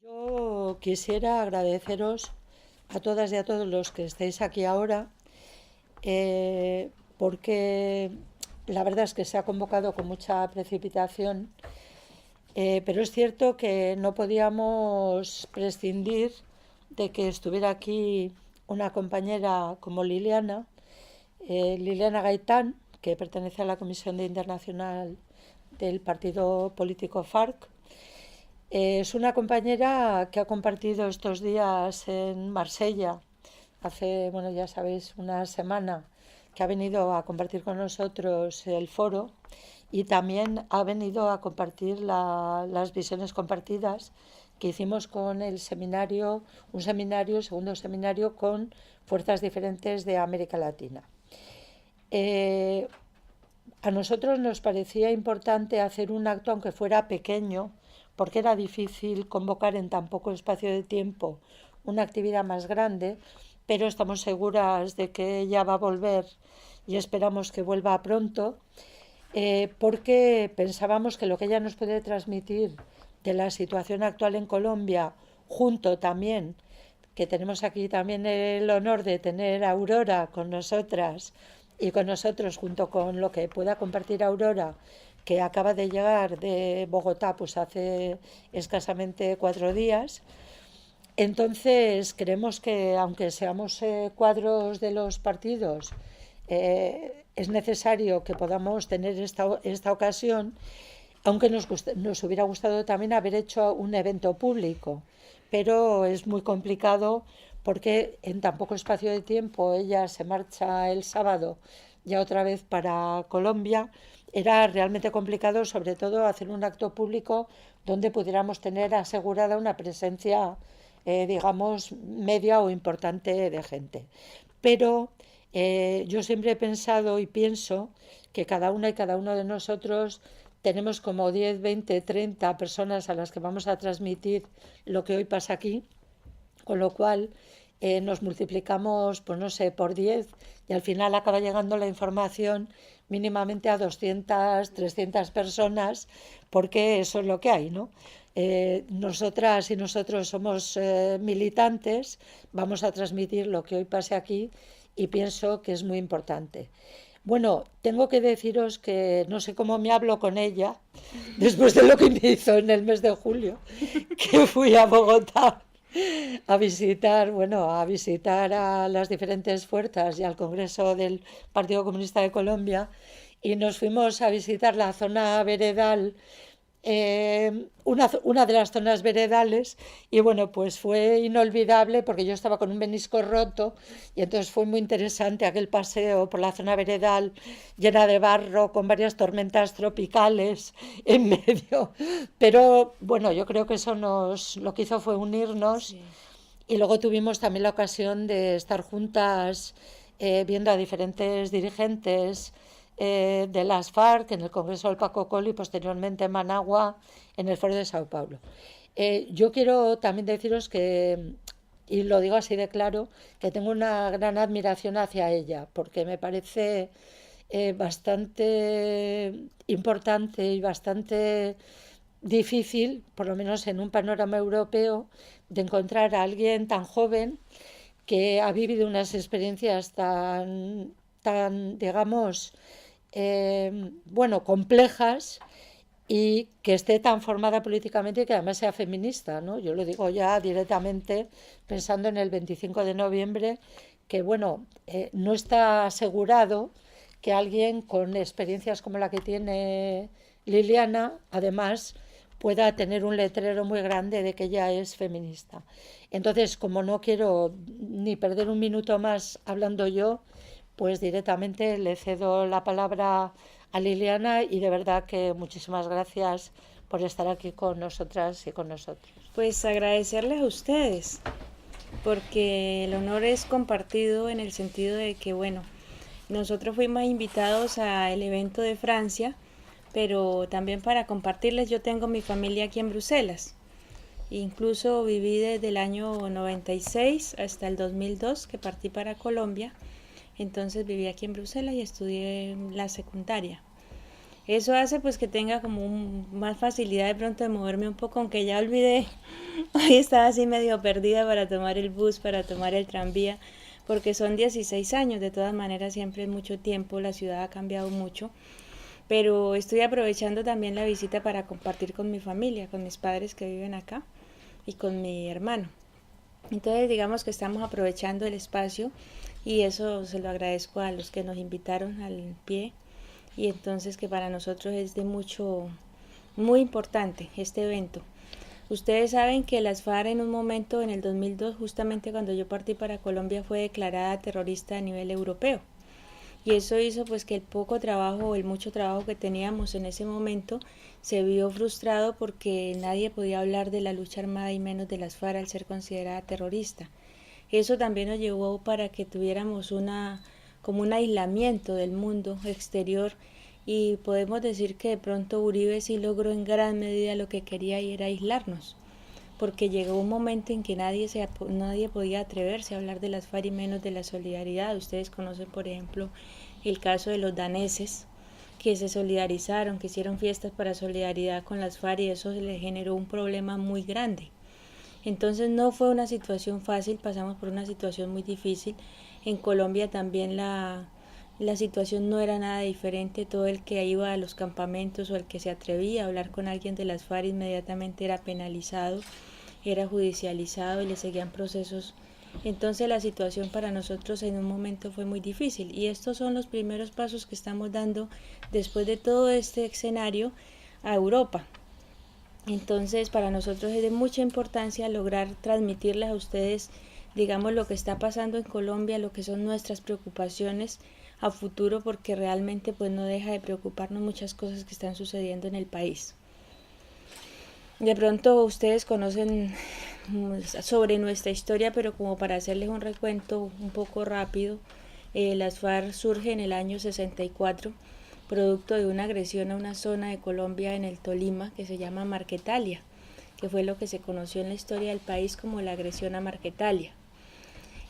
Yo quisiera agradeceros a todas y a todos los que estáis aquí ahora, porque la verdad es que se ha convocado con mucha precipitación, pero es cierto que no podíamos prescindir de que estuviera aquí una compañera como Liliana Gaitán, que pertenece a la Comisión de Internacional del partido político FARC. Es una compañera que ha compartido estos días en Marsella, hace, bueno, ya sabéis, una semana, que ha venido a compartir con nosotros el foro y también ha venido a compartir las visiones compartidas que hicimos con el seminario, un seminario, segundo seminario, con fuerzas diferentes de América Latina. Eh, a nosotros nos parecía importante hacer un acto, aunque fuera pequeño, porque era difícil convocar en tan poco espacio de tiempo una actividad más grande, pero estamos seguras de que ella va a volver y esperamos que vuelva pronto, porque pensábamos que lo que ella nos puede transmitir de la situación actual en Colombia, junto también, que tenemos aquí también el honor de tener a Aurora con nosotras y con nosotros, junto con lo que pueda compartir Aurora, que acaba de llegar de Bogotá pues hace escasamente 4 días. Entonces creemos que aunque seamos cuadros de los partidos, es necesario que podamos tener esta ocasión, aunque nos hubiera gustado también haber hecho un evento público, pero es muy complicado porque en tan poco espacio de tiempo ella se marcha el sábado ya otra vez para Colombia. Era realmente complicado, sobre todo, hacer un acto público donde pudiéramos tener asegurada una presencia, digamos, media o importante de gente. Pero yo siempre he pensado y pienso que cada una y cada uno de nosotros tenemos como 10, 20, 30 personas a las que vamos a transmitir lo que hoy pasa aquí, con lo cual nos multiplicamos, pues no sé, por 10 y al final acaba llegando la información mínimamente a 200, 300 personas, porque eso es lo que hay, ¿no? Nosotras y nosotros somos militantes, vamos a transmitir lo que hoy pase aquí y pienso que es muy importante. Bueno, tengo que deciros que no sé cómo me hablo con ella después de lo que me hizo en el mes de julio, que fui a Bogotá a visitar a las diferentes fuerzas y al Congreso del Partido Comunista de Colombia, y nos fuimos a visitar la zona veredal, una de las zonas veredales, y bueno, pues fue inolvidable porque yo estaba con un menisco roto y entonces fue muy interesante aquel paseo por la zona veredal llena de barro con varias tormentas tropicales en medio, pero bueno, yo creo que eso lo que hizo fue unirnos. Sí. Y luego tuvimos también la ocasión de estar juntas, viendo a diferentes dirigentes de las FARC en el Congreso del Pacocol y posteriormente en Managua, en el Foro de Sao Paulo. Yo quiero también deciros que, y lo digo así de claro, que tengo una gran admiración hacia ella, porque me parece bastante importante y bastante difícil, por lo menos en un panorama europeo, de encontrar a alguien tan joven que ha vivido unas experiencias tan digamos, bueno, complejas, y que esté tan formada políticamente y que además sea feminista, ¿no? Yo lo digo ya directamente pensando en el 25 de noviembre, que bueno, no está asegurado que alguien con experiencias como la que tiene Liliana, además, pueda tener un letrero muy grande de que ella es feminista. Entonces, como no quiero ni perder un minuto más hablando yo, pues directamente le cedo la palabra a Liliana, y de verdad que muchísimas gracias por estar aquí con nosotras y con nosotros. Pues agradecerles a ustedes, porque el honor es compartido en el sentido de que, bueno, nosotros fuimos invitados al evento de Francia, pero también para compartirles, yo tengo mi familia aquí en Bruselas. Incluso viví desde el año 96 hasta el 2002, que partí para Colombia. Entonces viví aquí en Bruselas y estudié la secundaria. Eso hace pues que tenga como más facilidad de pronto de moverme un poco, aunque ya olvidé. Hoy estaba así medio perdida para tomar el bus, para tomar el tranvía, porque son 16 años, de todas maneras siempre es mucho tiempo, la ciudad ha cambiado mucho, pero estoy aprovechando también la visita para compartir con mi familia, con mis padres que viven acá y con mi hermano. Entonces digamos que estamos aprovechando el espacio y eso se lo agradezco a los que nos invitaron al pie, y entonces que para nosotros es de muy importante este evento. Ustedes saben que las FARC en un momento, en el 2002, justamente cuando yo partí para Colombia, fue declarada terrorista a nivel europeo. Y eso hizo pues que el poco trabajo o el mucho trabajo que teníamos en ese momento se vio frustrado porque nadie podía hablar de la lucha armada y menos de las FARC al ser considerada terrorista. Eso también nos llevó para que tuviéramos como un aislamiento del mundo exterior, y podemos decir que de pronto Uribe sí logró en gran medida lo que quería, y era aislarnos, porque llegó un momento en que nadie podía atreverse a hablar de las FARC y menos de la solidaridad. Ustedes conocen, por ejemplo, el caso de los daneses, que se solidarizaron, que hicieron fiestas para solidaridad con las FARC, y eso le generó un problema muy grande. Entonces no fue una situación fácil, pasamos por una situación muy difícil. En Colombia también la situación no era nada diferente. Todo el que iba a los campamentos o el que se atrevía a hablar con alguien de las FARC inmediatamente era penalizado, era judicializado y le seguían procesos. Entonces la situación para nosotros en un momento fue muy difícil, y estos son los primeros pasos que estamos dando después de todo este escenario a Europa. Entonces para nosotros es de mucha importancia lograr transmitirles a ustedes, digamos, lo que está pasando en Colombia, lo que son nuestras preocupaciones a futuro, porque realmente pues no deja de preocuparnos muchas cosas que están sucediendo en el país. De pronto ustedes conocen sobre nuestra historia, pero como para hacerles un recuento un poco rápido, las FARC surge en el año 64, producto de una agresión a una zona de Colombia en el Tolima que se llama Marquetalia, que fue lo que se conoció en la historia del país como la agresión a Marquetalia.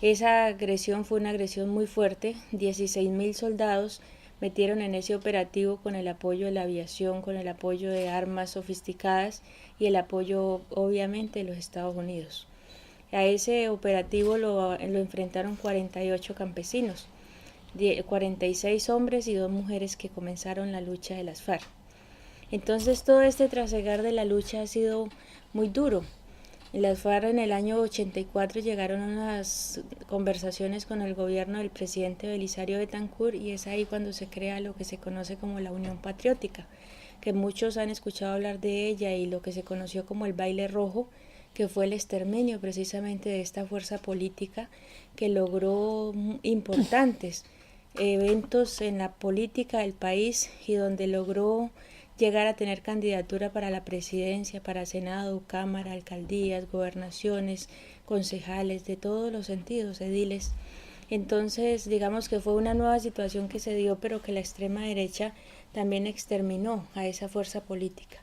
Esa agresión fue una agresión muy fuerte. 16.000 soldados metieron en ese operativo con el apoyo de la aviación, con el apoyo de armas sofisticadas y el apoyo obviamente de los Estados Unidos. A ese operativo lo enfrentaron 48 campesinos, 46 hombres y 2 mujeres que comenzaron la lucha de las FARC. Entonces todo este trasegar de la lucha ha sido muy duro. Las FARC en el año 84 llegaron a unas conversaciones con el gobierno del presidente Belisario Betancur, y es ahí cuando se crea lo que se conoce como la Unión Patriótica, que muchos han escuchado hablar de ella, y lo que se conoció como el baile rojo, que fue el exterminio precisamente de esta fuerza política que logró importantes eventos en la política del país, y donde logró llegar a tener candidatura para la presidencia, para Senado, Cámara, alcaldías, gobernaciones, concejales, de todos los sentidos, ediles. Entonces, digamos que fue una nueva situación que se dio, pero que la extrema derecha también exterminó a esa fuerza política,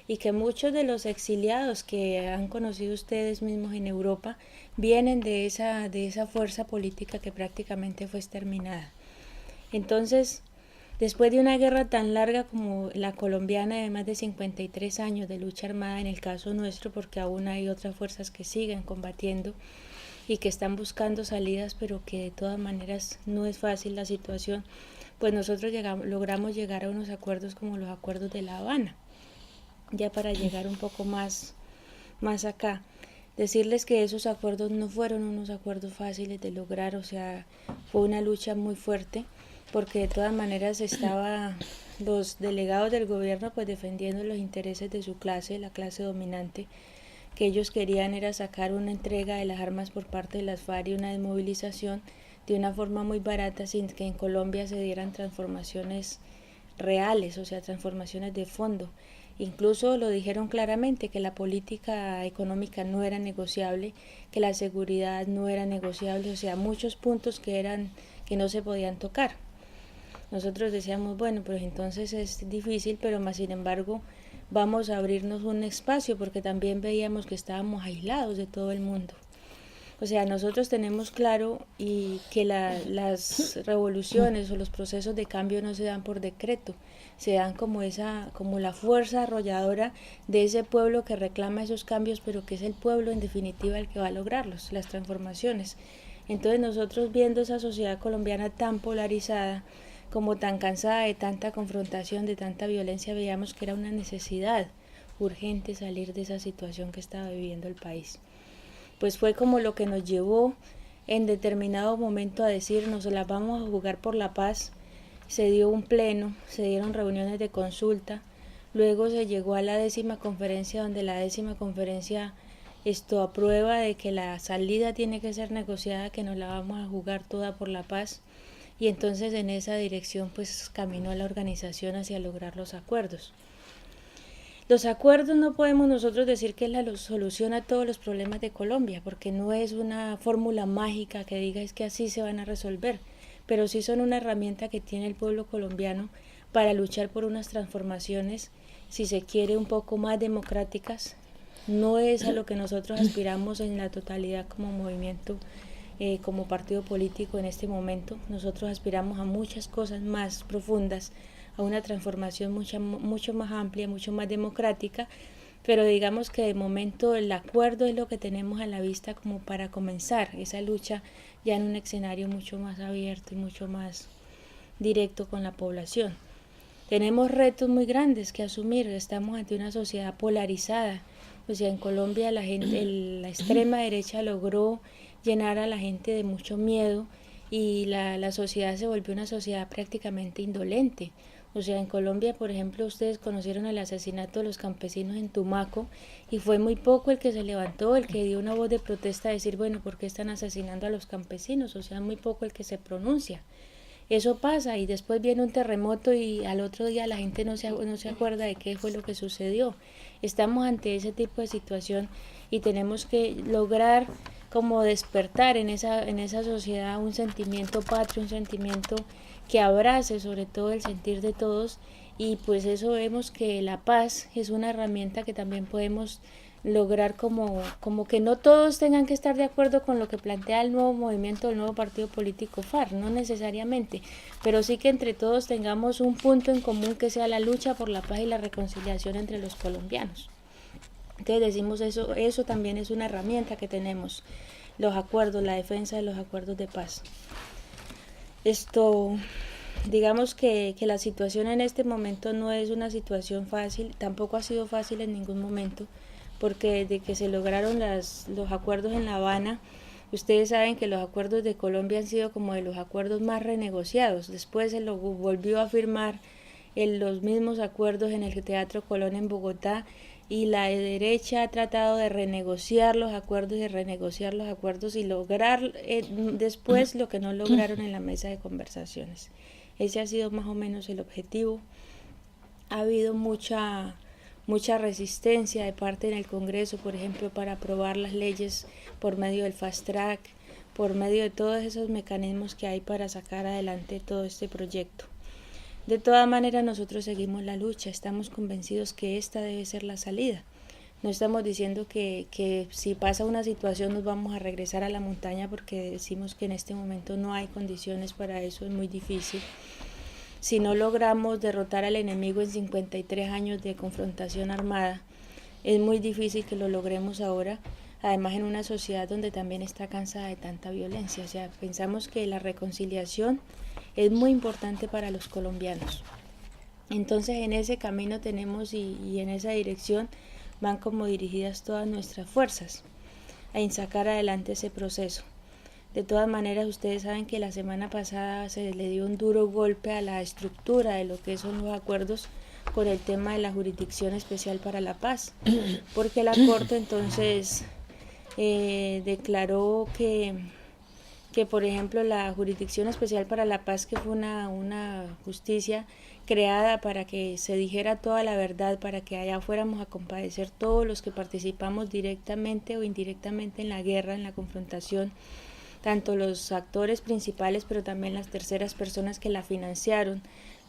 y que muchos de los exiliados que han conocido ustedes mismos en Europa vienen de esa fuerza política que prácticamente fue exterminada. Entonces, después de una guerra tan larga como la colombiana, de más de 53 años de lucha armada en el caso nuestro, porque aún hay otras fuerzas que siguen combatiendo y que están buscando salidas, pero que de todas maneras no es fácil la situación, pues nosotros logramos llegar a unos acuerdos como los acuerdos de La Habana, ya para llegar un poco más acá. Decirles que esos acuerdos no fueron unos acuerdos fáciles de lograr, o sea, fue una lucha muy fuerte, porque de todas maneras estaban los delegados del gobierno pues defendiendo los intereses de su clase, la clase dominante, que ellos querían era sacar una entrega de las armas por parte de las FARC y una desmovilización de una forma muy barata, sin que en Colombia se dieran transformaciones reales, o sea, transformaciones de fondo. Incluso lo dijeron claramente, que la política económica no era negociable, que la seguridad no era negociable, o sea, muchos puntos que no se podían tocar. Nosotros decíamos, bueno, pues entonces es difícil, pero más sin embargo vamos a abrirnos un espacio, porque también veíamos que estábamos aislados de todo el mundo. O sea, nosotros tenemos claro y que las revoluciones o los procesos de cambio no se dan por decreto, se dan como la fuerza arrolladora de ese pueblo que reclama esos cambios, pero que es el pueblo en definitiva el que va a lograrlos, las transformaciones. Entonces nosotros viendo esa sociedad colombiana tan polarizada, como tan cansada de tanta confrontación, de tanta violencia, veíamos que era una necesidad urgente salir de esa situación que estaba viviendo el país. Pues fue como lo que nos llevó en determinado momento a decir nos las vamos a jugar por la paz. Se dio un pleno, se dieron reuniones de consulta, luego se llegó a la 10ª conferencia, donde la 10ª conferencia aprueba de que la salida tiene que ser negociada, que nos la vamos a jugar toda por la paz, y entonces en esa dirección pues caminó la organización hacia lograr los acuerdos. Los acuerdos no podemos nosotros decir que es la solución a todos los problemas de Colombia, porque no es una fórmula mágica que diga es que así se van a resolver, pero sí son una herramienta que tiene el pueblo colombiano para luchar por unas transformaciones, si se quiere, un poco más democráticas. No es a lo que nosotros aspiramos en la totalidad como movimiento, como partido político en este momento. Nosotros aspiramos a muchas cosas más profundas, a una transformación mucho más amplia, mucho más democrática, pero digamos que de momento el acuerdo es lo que tenemos a la vista como para comenzar esa lucha ya en un escenario mucho más abierto y mucho más directo con la población. Tenemos retos muy grandes que asumir, estamos ante una sociedad polarizada, o sea, en Colombia la extrema derecha logró llenar a la gente de mucho miedo y la sociedad se volvió una sociedad prácticamente indolente. O sea, en Colombia, por ejemplo, ustedes conocieron el asesinato de los campesinos en Tumaco y fue muy poco el que se levantó, el que dio una voz de protesta a decir, bueno, ¿por qué están asesinando a los campesinos? O sea, muy poco el que se pronuncia. Eso pasa y después viene un terremoto y al otro día la gente no se acuerda de qué fue lo que sucedió. Estamos ante ese tipo de situación y tenemos que lograr como despertar en esa sociedad un sentimiento patrio, un sentimiento que abrace sobre todo el sentir de todos, y pues eso vemos que la paz es una herramienta que también podemos lograr como que no todos tengan que estar de acuerdo con lo que plantea el nuevo movimiento, el nuevo partido político FARC, no necesariamente, pero sí que entre todos tengamos un punto en común que sea la lucha por la paz y la reconciliación entre los colombianos. Entonces decimos eso también es una herramienta que tenemos, los acuerdos, la defensa de los acuerdos de paz. Digamos que la situación en este momento no es una situación fácil, tampoco ha sido fácil en ningún momento, porque desde que se lograron los acuerdos en La Habana, ustedes saben que los acuerdos de Colombia han sido como de los acuerdos más renegociados. Después se lo volvió a firmar en los mismos acuerdos en el Teatro Colón en Bogotá, y la derecha ha tratado de renegociar los acuerdos y lograr después lo que no lograron en la mesa de conversaciones. Ese ha sido más o menos el objetivo. Ha habido mucha resistencia de parte en el Congreso, por ejemplo, para aprobar las leyes por medio del fast track, por medio de todos esos mecanismos que hay para sacar adelante todo este proyecto. De todas maneras, nosotros seguimos la lucha, estamos convencidos que esta debe ser la salida. No estamos diciendo que si pasa una situación nos vamos a regresar a la montaña, porque decimos que en este momento no hay condiciones para eso, es muy difícil. Si no logramos derrotar al enemigo en 53 años de confrontación armada, es muy difícil que lo logremos ahora, además en una sociedad donde también está cansada de tanta violencia. O sea, pensamos que la reconciliación es muy importante para los colombianos. Entonces en ese camino tenemos y en esa dirección van como dirigidas todas nuestras fuerzas a sacar adelante ese proceso. De todas maneras, ustedes saben que la semana pasada se le dio un duro golpe a la estructura de lo que son los acuerdos con el tema de la Jurisdicción Especial para la Paz, porque la Corte entonces declaró que por ejemplo la Jurisdicción Especial para la Paz, que fue una justicia creada para que se dijera toda la verdad, para que allá fuéramos a compadecer todos los que participamos directamente o indirectamente en la guerra, en la confrontación, tanto los actores principales, pero también las terceras personas que la financiaron,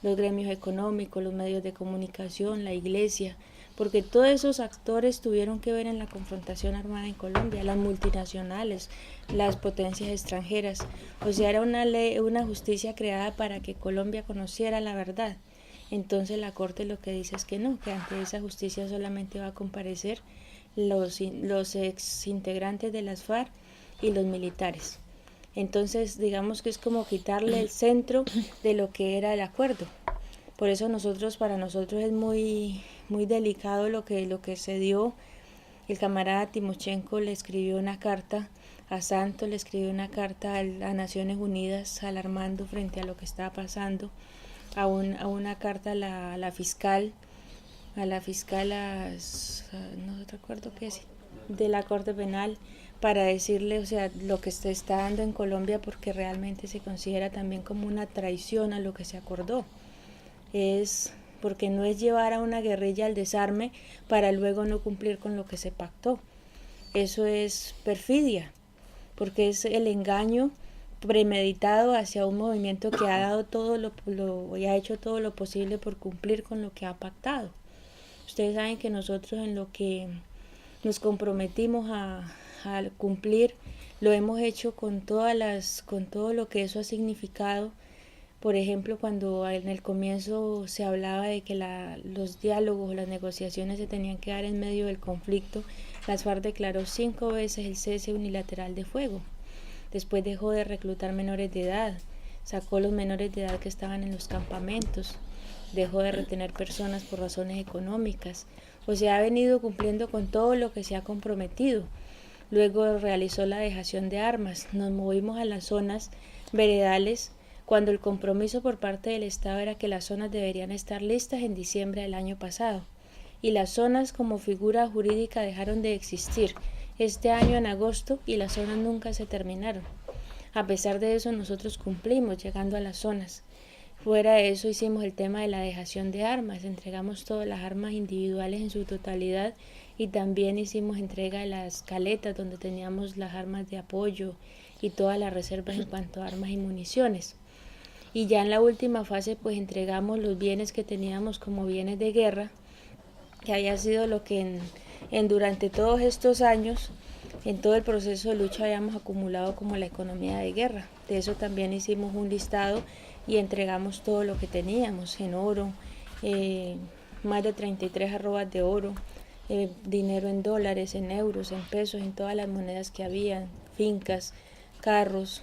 los gremios económicos, los medios de comunicación, la iglesia, porque todos esos actores tuvieron que ver en la confrontación armada en Colombia, las multinacionales, las potencias extranjeras. O sea, era una ley, una justicia creada para que Colombia conociera la verdad. Entonces la Corte lo que dice es que no, que ante esa justicia solamente va a comparecer los ex integrantes de las FARC y los militares. Entonces digamos que es como quitarle el centro de lo que era el acuerdo. Por eso para nosotros es muy delicado lo que se dio. El camarada Timochenko le escribió una carta a Santos, le escribió una carta a Naciones Unidas alarmando frente a lo que estaba pasando, a una carta a la fiscal, no recuerdo qué es, de la Corte Penal, para decirle, o sea, lo que se está dando en Colombia, porque realmente se considera también como una traición a lo que se acordó. Es porque no es llevar a una guerrilla al desarme para luego no cumplir con lo que se pactó. Eso es perfidia, porque es el engaño premeditado hacia un movimiento que ha dado y ha hecho todo lo posible por cumplir con lo que ha pactado. Ustedes saben que nosotros en lo que nos comprometimos a cumplir, lo hemos hecho con todo lo que eso ha significado. Por ejemplo, cuando en el comienzo se hablaba de que los diálogos o las negociaciones se tenían que dar en medio del conflicto, las FARC declaró 5 veces el cese unilateral de fuego. Después dejó de reclutar menores de edad, sacó los menores de edad que estaban en los campamentos, dejó de retener personas por razones económicas. O sea, ha venido cumpliendo con todo lo que se ha comprometido. Luego realizó la dejación de armas. Nos movimos a las zonas veredales cuando el compromiso por parte del Estado era que las zonas deberían estar listas en diciembre del año pasado. Y las zonas como figura jurídica dejaron de existir este año en agosto y las zonas nunca se terminaron. A pesar de eso nosotros cumplimos llegando a las zonas. Fuera de eso hicimos el tema de la dejación de armas, entregamos todas las armas individuales en su totalidad y también hicimos entrega de las caletas donde teníamos las armas de apoyo y todas las reservas en cuanto a armas y municiones. Y ya en la última fase pues entregamos los bienes que teníamos como bienes de guerra, que había sido lo que durante todos estos años, en todo el proceso de lucha habíamos acumulado como la economía de guerra. De eso también hicimos un listado y entregamos todo lo que teníamos en oro, más de 33 arrobas de oro, dinero en dólares, en euros, en pesos, en todas las monedas que había, fincas, carros,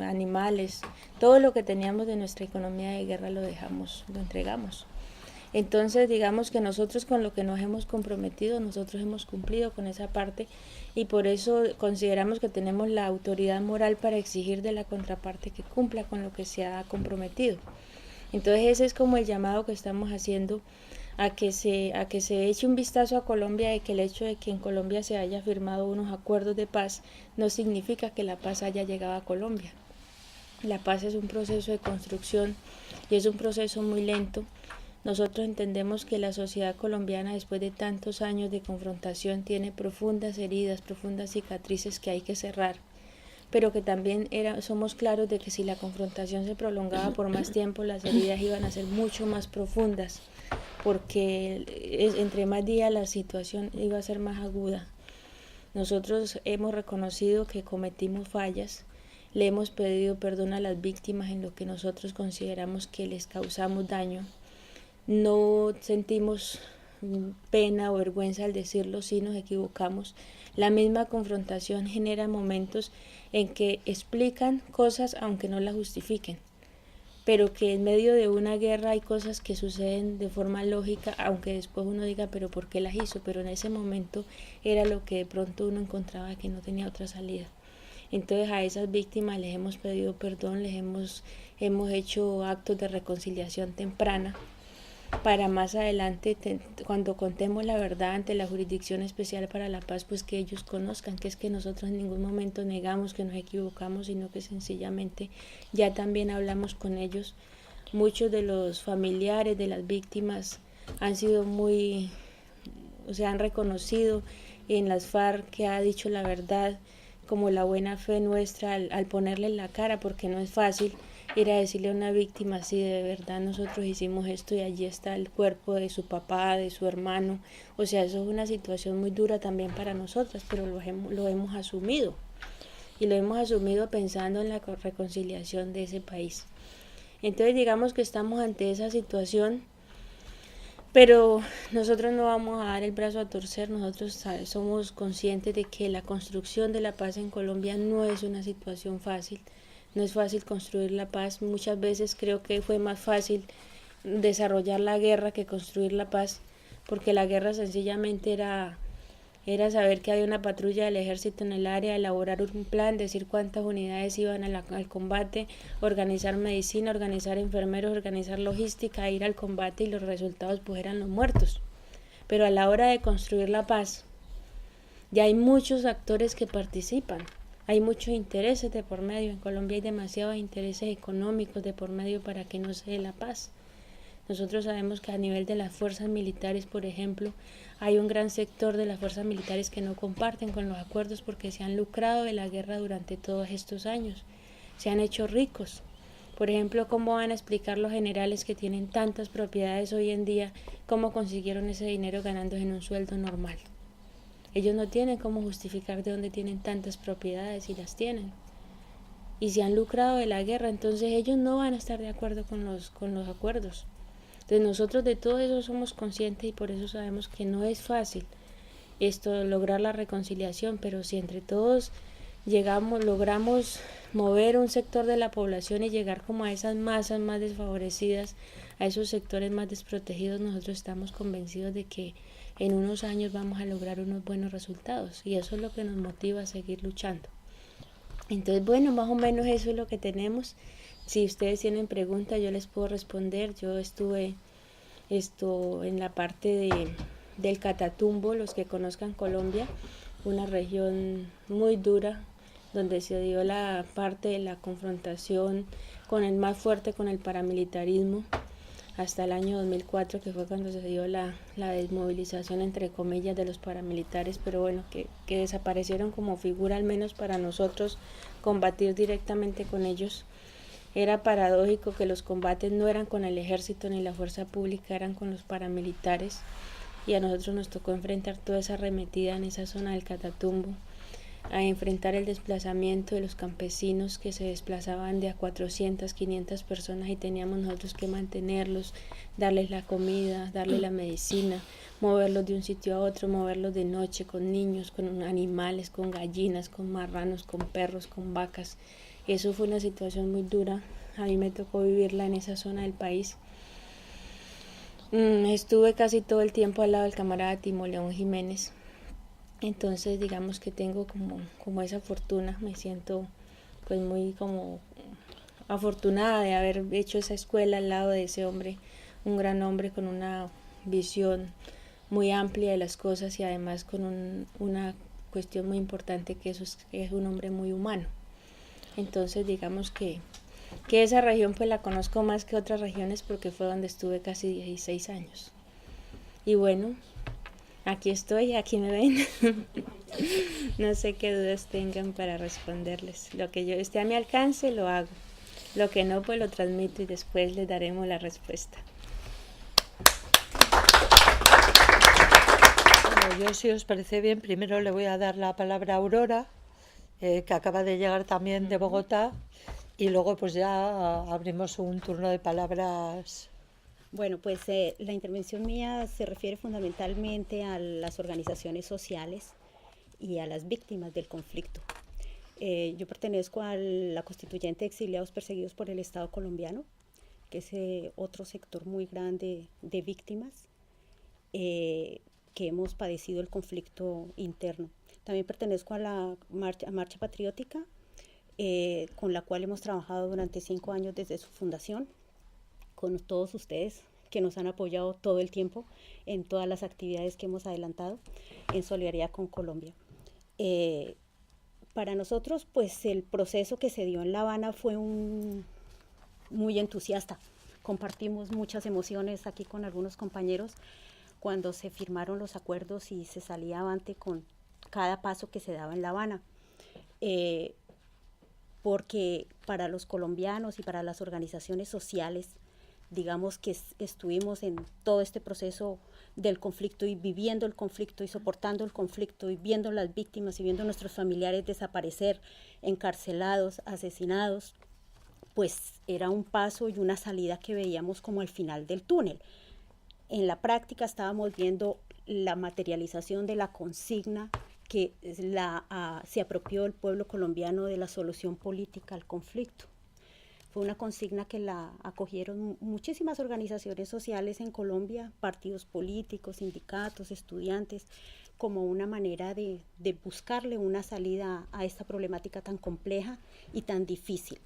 animales, todo lo que teníamos de nuestra economía de guerra lo entregamos. Entonces digamos que nosotros con lo que nos hemos comprometido, nosotros hemos cumplido con esa parte y por eso consideramos que tenemos la autoridad moral para exigir de la contraparte que cumpla con lo que se ha comprometido. Entonces ese es como el llamado que estamos haciendo a que se eche un vistazo a Colombia, de que el hecho de que en Colombia se haya firmado unos acuerdos de paz no significa que la paz haya llegado a Colombia. La paz es un proceso de construcción y es un proceso muy lento. Nosotros entendemos que la sociedad colombiana, después de tantos años de confrontación, tiene profundas heridas, profundas cicatrices que hay que cerrar, pero que también somos claros de que si la confrontación se prolongaba por más tiempo, las heridas iban a ser mucho más profundas, porque entre más días la situación iba a ser más aguda. Nosotros hemos reconocido que cometimos fallas, le hemos pedido perdón a las víctimas en lo que nosotros consideramos que les causamos daño. No sentimos pena o vergüenza al decirlo si nos equivocamos. La misma confrontación genera momentos en que explican cosas aunque no las justifiquen, pero que en medio de una guerra hay cosas que suceden de forma lógica, aunque después uno diga pero ¿por qué las hizo? Pero en ese momento era lo que de pronto uno encontraba que no tenía otra salida. Entonces a esas víctimas les hemos pedido perdón, hemos hecho actos de reconciliación temprana para más adelante, cuando contemos la verdad ante la Jurisdicción Especial para la Paz, pues que ellos conozcan que es que nosotros en ningún momento negamos que nos equivocamos, sino que sencillamente ya también hablamos con ellos. Muchos de los familiares de las víctimas han sido han reconocido en las FARC que ha dicho la verdad, como la buena fe nuestra al ponerle la cara, porque no es fácil ir a decirle a una víctima si de verdad nosotros hicimos esto y allí está el cuerpo de su papá, de su hermano. O sea, eso es una situación muy dura también para nosotras, pero lo hemos asumido. Y lo hemos asumido pensando en la reconciliación de ese país. Entonces digamos que estamos ante esa situación, pero nosotros no vamos a dar el brazo a torcer. Nosotros somos conscientes de que la construcción de la paz en Colombia no es una situación fácil. No es fácil construir la paz. Muchas veces creo que fue más fácil desarrollar la guerra que construir la paz, porque la guerra sencillamente era saber que había una patrulla del ejército en el área, elaborar un plan, decir cuántas unidades iban al combate, organizar medicina, organizar enfermeros, organizar logística, ir al combate, y los resultados pues eran los muertos. Pero a la hora de construir la paz, ya hay muchos actores que participan. Hay muchos intereses de por medio. En Colombia hay demasiados intereses económicos de por medio para que no se dé la paz. Nosotros sabemos que a nivel de las fuerzas militares, por ejemplo, hay un gran sector de las fuerzas militares que no comparten con los acuerdos porque se han lucrado de la guerra durante todos estos años. Se han hecho ricos. Por ejemplo, ¿cómo van a explicar los generales que tienen tantas propiedades hoy en día cómo consiguieron ese dinero ganándose en un sueldo normal? Ellos no tienen cómo justificar de dónde tienen tantas propiedades y las tienen. Y se han lucrado de la guerra, entonces ellos no van a estar de acuerdo con los acuerdos. Entonces nosotros de todo eso somos conscientes y por eso sabemos que no es fácil lograr la reconciliación, pero si entre todos logramos mover un sector de la población y llegar como a esas masas más desfavorecidas, a esos sectores más desprotegidos, nosotros estamos convencidos de que en unos años vamos a lograr unos buenos resultados y eso es lo que nos motiva a seguir luchando. Entonces, bueno, más o menos eso es lo que tenemos. Si ustedes tienen preguntas, yo les puedo responder. Yo estuve en la parte del Catatumbo, los que conozcan Colombia, una región muy dura, donde se dio la parte de la confrontación con el más fuerte, con el paramilitarismo, hasta el año 2004, que fue cuando se dio la desmovilización, entre comillas, de los paramilitares, pero bueno, que desaparecieron como figura, al menos para nosotros, combatir directamente con ellos. Era paradójico que los combates no eran con el ejército ni la fuerza pública, eran con los paramilitares, y a nosotros nos tocó enfrentar toda esa arremetida en esa zona del Catatumbo, a enfrentar el desplazamiento de los campesinos que se desplazaban de a 400, 500 personas y teníamos nosotros que mantenerlos, darles la comida, darles la medicina, moverlos de un sitio a otro, moverlos de noche con niños, con animales, con gallinas, con marranos, con perros, con vacas. Eso fue una situación muy dura, a mí me tocó vivirla en esa zona del país. Estuve casi todo el tiempo al lado del camarada Timoleón Jiménez. Entonces digamos que tengo como esa fortuna, me siento pues muy como afortunada de haber hecho esa escuela al lado de ese hombre, un gran hombre con una visión muy amplia de las cosas y además con una cuestión muy importante que es un hombre muy humano. Entonces digamos que esa región pues la conozco más que otras regiones porque fue donde estuve casi 16 años. Y bueno, aquí estoy, aquí me ven. No sé qué dudas tengan para responderles. Lo que yo esté a mi alcance lo hago. Lo que no, pues lo transmito y después les daremos la respuesta. Bueno, yo, si os parece bien, primero le voy a dar la palabra a Aurora, que acaba de llegar también de Bogotá, y luego pues ya abrimos un turno de palabras. Bueno, pues la intervención mía se refiere fundamentalmente a las organizaciones sociales y a las víctimas del conflicto. Yo pertenezco a la constituyente de exiliados perseguidos por el Estado colombiano, que es otro sector muy grande de víctimas que hemos padecido el conflicto interno. También pertenezco a la Marcha Patriótica, con la cual hemos trabajado durante 5 años desde su fundación, con todos ustedes que nos han apoyado todo el tiempo en todas las actividades que hemos adelantado en solidaridad con Colombia. Para nosotros, pues el proceso que se dio en La Habana fue muy entusiasta. Compartimos muchas emociones aquí con algunos compañeros cuando se firmaron los acuerdos y se salía avante con cada paso que se daba en La Habana. Porque para los colombianos y para las organizaciones sociales, digamos que estuvimos en todo este proceso del conflicto y viviendo el conflicto y soportando el conflicto y viendo las víctimas y viendo a nuestros familiares desaparecer, encarcelados, asesinados, pues era un paso y una salida que veíamos como el final del túnel. En la práctica estábamos viendo la materialización de la consigna que se apropió el pueblo colombiano de la solución política al conflicto. Fue una consigna que la acogieron muchísimas organizaciones sociales en Colombia, partidos políticos, sindicatos, estudiantes, como una manera de buscarle una salida a esta problemática tan compleja y tan difícil.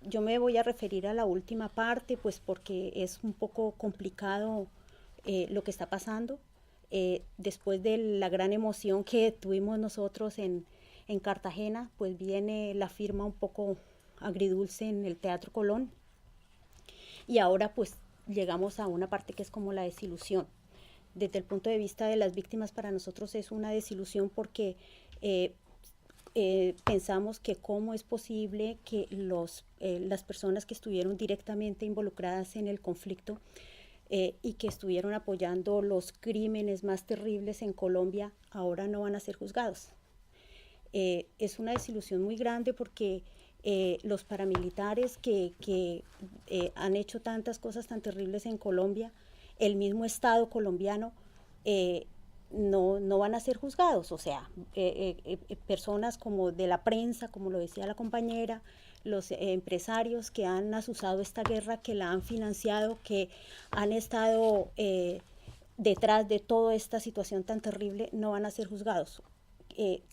Yo me voy a referir a la última parte, pues porque es un poco complicado lo que está pasando. Después de la gran emoción que tuvimos nosotros en Cartagena, pues viene la firma un poco agridulce en el Teatro Colón, y ahora pues llegamos a una parte que es como la desilusión. Desde el punto de vista de las víctimas, para nosotros es una desilusión porque pensamos que cómo es posible que las personas que estuvieron directamente involucradas en el conflicto y que estuvieron apoyando los crímenes más terribles en Colombia ahora no van a ser juzgados. Es una desilusión muy grande porque los paramilitares que han hecho tantas cosas tan terribles en Colombia, el mismo Estado colombiano, no van a ser juzgados. O sea, personas como de la prensa, como lo decía la compañera, los empresarios que han azuzado esta guerra, que la han financiado, que han estado detrás de toda esta situación tan terrible, no van a ser juzgados.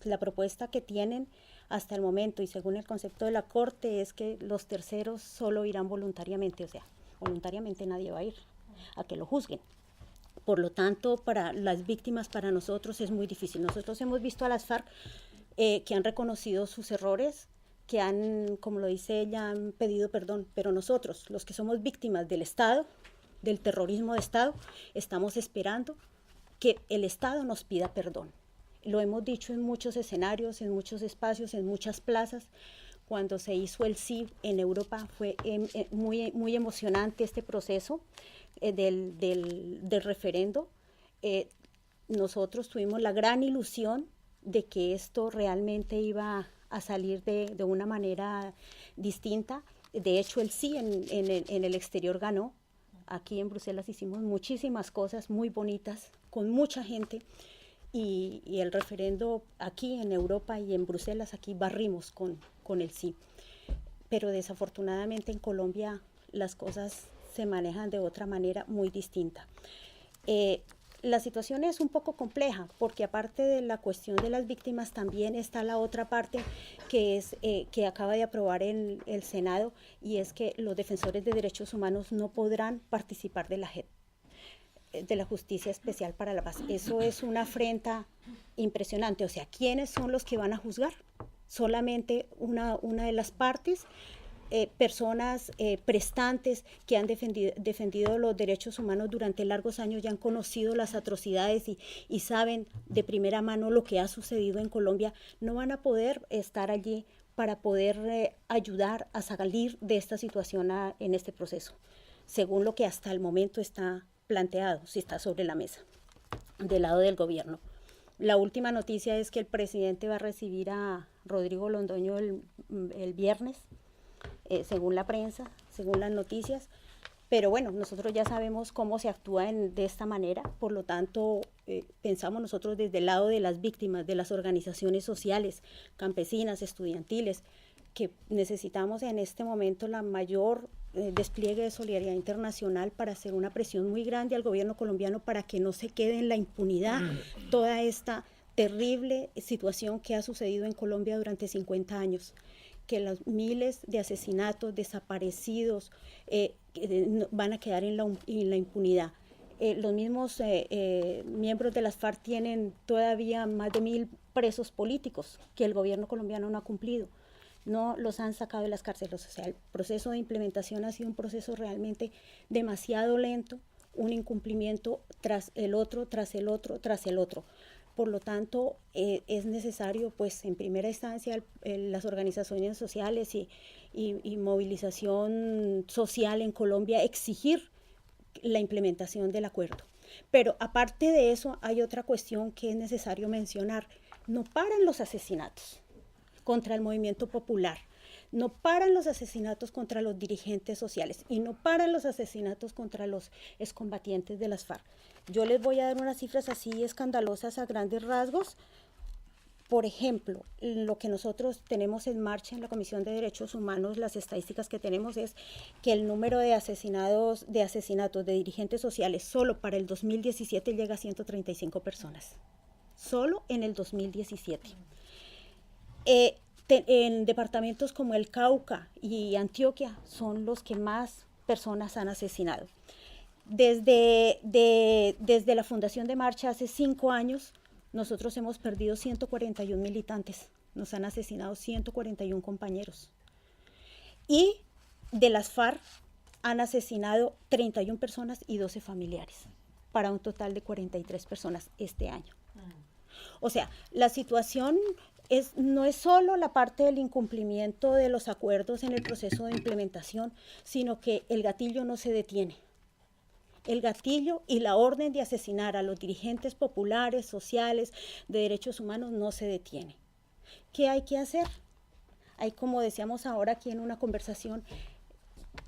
La propuesta que tienen hasta el momento y según el concepto de la Corte es que los terceros solo irán voluntariamente, o sea, voluntariamente nadie va a ir a que lo juzguen. Por lo tanto, para las víctimas, para nosotros es muy difícil. Nosotros hemos visto a las FARC que han reconocido sus errores, que han, como lo dice ella, han pedido perdón, pero nosotros, los que somos víctimas del Estado, del terrorismo de Estado, estamos esperando que el Estado nos pida perdón. Lo hemos dicho en muchos escenarios, en muchos espacios, en muchas plazas. Cuando se hizo el sí en Europa fue muy emocionante este proceso del referendo. Nosotros tuvimos la gran ilusión de que esto realmente iba a salir de una manera distinta. De hecho, el sí en el exterior ganó. Aquí en Bruselas hicimos muchísimas cosas muy bonitas, con mucha gente. Y el referendo aquí en Europa y en Bruselas, aquí barrimos con el sí. Pero desafortunadamente en Colombia las cosas se manejan de otra manera muy distinta. La situación es un poco compleja porque aparte de la cuestión de las víctimas también está la otra parte que es que acaba de aprobar el Senado, y es que los defensores de derechos humanos no podrán participar de la JEP, de la Justicia Especial para la Paz. Eso es una afrenta impresionante. O sea, ¿quiénes son los que van a juzgar? Solamente una de las partes, personas prestantes que han defendido los derechos humanos durante largos años y han conocido las atrocidades y saben de primera mano lo que ha sucedido en Colombia, no van a poder estar allí para poder ayudar a salir de esta situación en este proceso, según lo que hasta el momento está planteado, si está sobre la mesa, del lado del gobierno. La última noticia es que el presidente va a recibir a Rodrigo Londoño el viernes, según la prensa, según las noticias, pero bueno, nosotros ya sabemos cómo se actúa de esta manera, por lo tanto, pensamos nosotros desde el lado de las víctimas, de las organizaciones sociales, campesinas, estudiantiles, que necesitamos en este momento la mayor despliegue de solidaridad internacional para hacer una presión muy grande al gobierno colombiano para que no se quede en la impunidad toda esta terrible situación que ha sucedido en Colombia durante 50 años, que los miles de asesinatos, desaparecidos van a quedar en la impunidad. Los mismos miembros de las FARC tienen todavía más de 1.000 presos políticos que el gobierno colombiano no ha cumplido. No los han sacado de las cárceles. O sea, el proceso de implementación ha sido un proceso realmente demasiado lento, un incumplimiento tras el otro, tras el otro, tras el otro. por lo tanto, es necesario, pues, en primera instancia, las organizaciones sociales y movilización social en Colombia exigir la implementación del acuerdo. Pero aparte de eso, hay otra cuestión que es necesario mencionar. No paran los asesinatos contra el movimiento popular, no paran los asesinatos contra los dirigentes sociales y no paran los asesinatos contra los excombatientes de las FARC. Yo les voy a dar unas cifras así escandalosas a grandes rasgos. Por ejemplo, lo que nosotros tenemos en marcha en la Comisión de Derechos Humanos, las estadísticas que tenemos es que el número de asesinatos de dirigentes sociales solo para el 2017 llega a 135 personas. Solo en el 2017. En departamentos como el Cauca y Antioquia son los que más personas han asesinado. Desde la fundación de Marcha hace 5 años, nosotros hemos perdido 141 militantes, nos han asesinado 141 compañeros. Y de las FARC han asesinado 31 personas y 12 familiares, para un total de 43 personas este año. O sea, la situación no es solo la parte del incumplimiento de los acuerdos en el proceso de implementación, sino que el gatillo no se detiene. El gatillo y la orden de asesinar a los dirigentes populares, sociales, de derechos humanos no se detiene. ¿Qué hay que hacer? Hay, como decíamos ahora aquí en una conversación,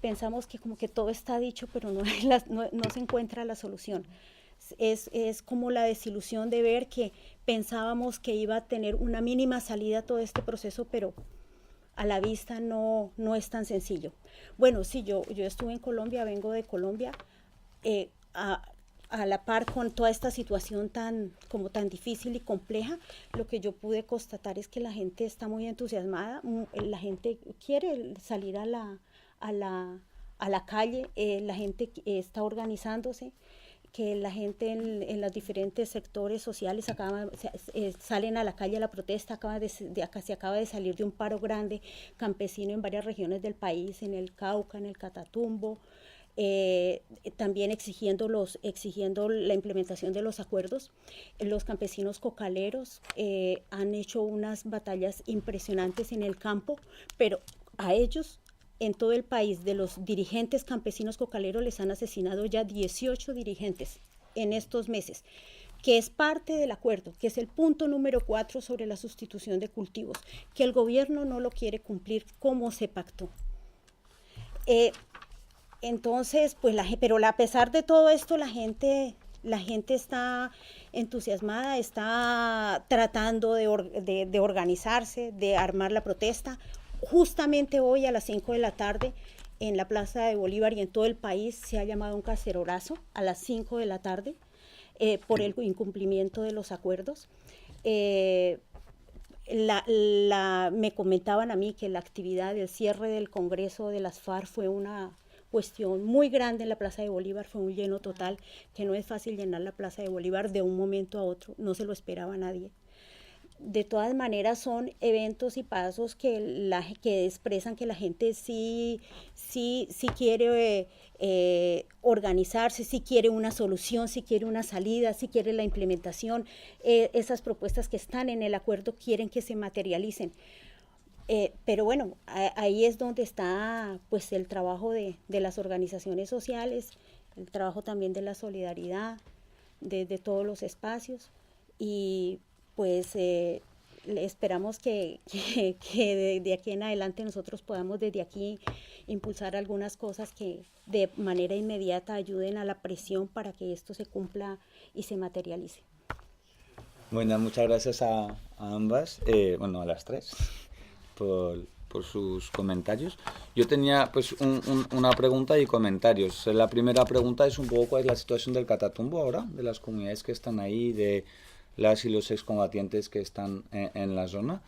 pensamos que como que todo está dicho, pero no se encuentra la solución. Es como la desilusión de ver que pensábamos que iba a tener una mínima salida todo este proceso, pero a la vista no es tan sencillo. Bueno, sí, yo estuve en Colombia, vengo de Colombia, a la par con toda esta situación tan difícil y compleja, lo que yo pude constatar es que la gente está muy entusiasmada, la gente quiere salir a la calle, la gente está organizándose, que la gente en los diferentes sectores sociales salen a la calle a la protesta, se acaba de salir de un paro grande campesino en varias regiones del país, en el Cauca, en el Catatumbo, también exigiendo la implementación de los acuerdos. Los campesinos cocaleros han hecho unas batallas impresionantes en el campo, pero a ellos, en todo el país, de los dirigentes campesinos cocaleros, les han asesinado ya 18 dirigentes en estos meses, que es parte del acuerdo, que es el punto número 4 sobre la sustitución de cultivos, que el gobierno no lo quiere cumplir como se pactó. Entonces, pues pero a pesar de todo esto, la gente está entusiasmada, está tratando de organizarse, de armar la protesta. Justamente hoy a las 5 de la tarde en la Plaza de Bolívar y en todo el país se ha llamado un cacerolazo a las 5 de la tarde por el incumplimiento de los acuerdos. Me comentaban a mí que la actividad del cierre del Congreso de las FARC fue una cuestión muy grande en la Plaza de Bolívar, fue un lleno total, que no es fácil llenar la Plaza de Bolívar de un momento a otro, no se lo esperaba nadie. De todas maneras son eventos y pasos que expresan que la gente sí quiere organizarse, sí quiere una solución, sí quiere una salida, sí quiere la implementación. Esas propuestas que están en el acuerdo quieren que se materialicen. Pero bueno, ahí es donde está pues el trabajo de las organizaciones sociales, el trabajo también de la solidaridad, de todos los espacios, y pues esperamos que de aquí en adelante nosotros podamos desde aquí impulsar algunas cosas que de manera inmediata ayuden a la presión para que esto se cumpla y se materialice. Bueno, muchas gracias a ambas, a las tres, por sus comentarios. Yo tenía pues una pregunta y comentarios. La primera pregunta es un poco cuál es la situación del Catatumbo ahora, de las comunidades que están ahí, de las y los excombatientes que están en la zona.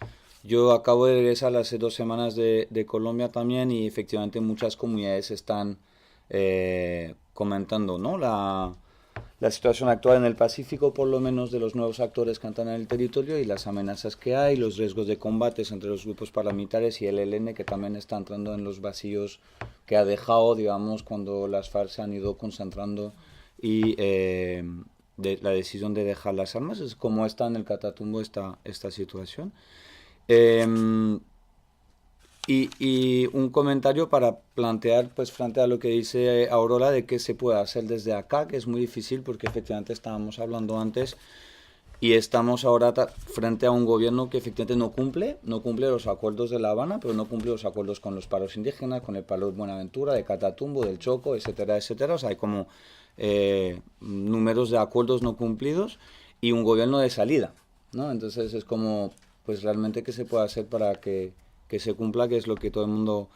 Yo acabo de regresar hace 2 semanas de Colombia también y efectivamente muchas comunidades están comentando, ¿no?, la situación actual en el Pacífico, por lo menos de los nuevos actores que están en el territorio y las amenazas que hay, los riesgos de combates entre los grupos paramilitares y el ELN, que también está entrando en los vacíos que ha dejado, digamos, cuando las FARC se han ido concentrando y la decisión de dejar las armas, es como está en el Catatumbo esta situación. Y un comentario para plantear, pues frente a lo que dice Aurora, de qué se puede hacer desde acá, que es muy difícil porque efectivamente estábamos hablando antes y estamos ahora frente a un gobierno que efectivamente no cumple los acuerdos de La Habana, pero no cumple los acuerdos con los paros indígenas, con el paro de Buenaventura, de Catatumbo, del Choco, etcétera, etcétera. O sea, hay como números de acuerdos no cumplidos y un gobierno de salida, ¿no? Entonces es como, pues realmente qué se puede hacer para que se cumpla, que es lo que todo el mundo...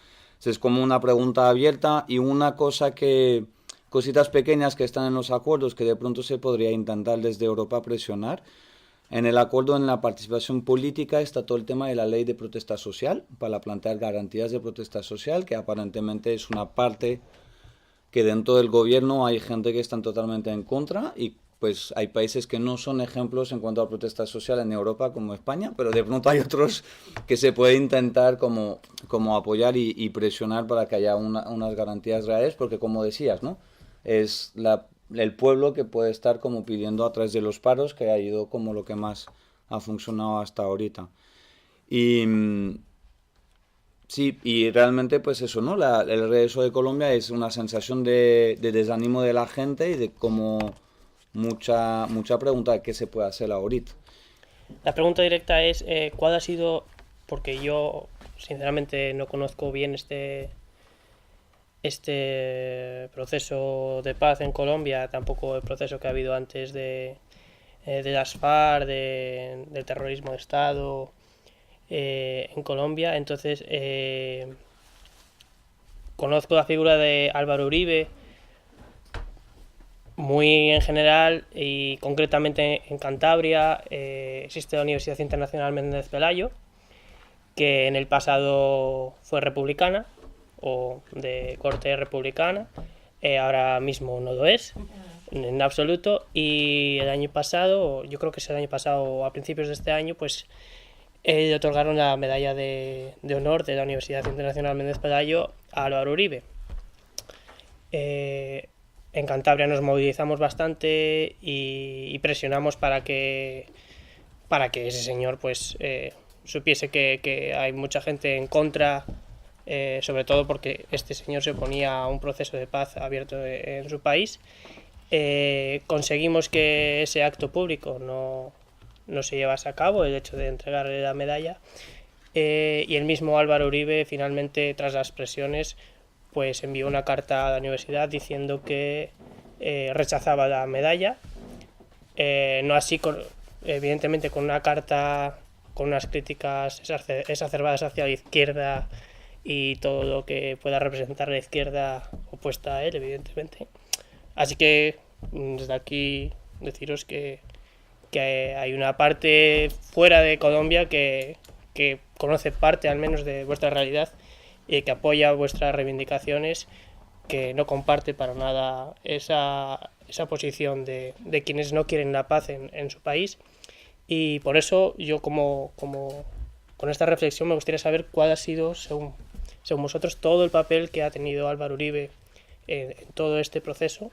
Es como una pregunta abierta y una cosa que... Cositas pequeñas que están en los acuerdos que de pronto se podría intentar desde Europa presionar. En el acuerdo, en la participación política, está todo el tema de la ley de protesta social, para plantear garantías de protesta social, que aparentemente es una parte que dentro del gobierno hay gente que están totalmente en contra y pues hay países que no son ejemplos en cuanto a protesta social en Europa como España, pero de pronto hay otros que se puede intentar como apoyar y presionar para que haya unas garantías reales, porque como decías, ¿no? Es el pueblo que puede estar como pidiendo a través de los paros, que ha ido como lo que más ha funcionado hasta ahorita. Y sí, y realmente pues eso, ¿no? El regreso de Colombia es una sensación de desánimo de la gente y de como mucha pregunta de qué se puede hacer ahorita. La pregunta directa es ¿cuál ha sido? Porque yo sinceramente no conozco bien este proceso de paz en Colombia, tampoco el proceso que ha habido antes de las FARC, del terrorismo de Estado en Colombia. Entonces conozco la figura de Álvaro Uribe muy en general, y concretamente en Cantabria existe la Universidad Internacional Méndez Pelayo, que en el pasado fue republicana o de corte republicana, ahora mismo no lo es en absoluto, y el año pasado, yo creo que es el año pasado, a principios de este año, pues le otorgaron la medalla de honor de la Universidad Internacional Méndez Pelayo a Álvaro Uribe. En Cantabria nos movilizamos bastante y presionamos para que ese señor pues supiese que hay mucha gente en contra, sobre todo porque este señor se oponía a un proceso de paz abierto en su país. Conseguimos que ese acto público no se llevase a cabo, el hecho de entregarle la medalla, y el mismo Álvaro Uribe finalmente, tras las presiones, pues envió una carta a la universidad diciendo que rechazaba la medalla, no así evidentemente con una carta con unas críticas exacerbadas hacia la izquierda y todo lo que pueda representar la izquierda opuesta a él, evidentemente. Así que desde aquí deciros que hay una parte fuera de Colombia que conoce parte al menos de vuestra realidad y que apoya vuestras reivindicaciones, que no comparte para nada esa posición de quienes no quieren la paz en su país. Y por eso yo como con esta reflexión me gustaría saber cuál ha sido, según vosotros, todo el papel que ha tenido Álvaro Uribe en todo este proceso,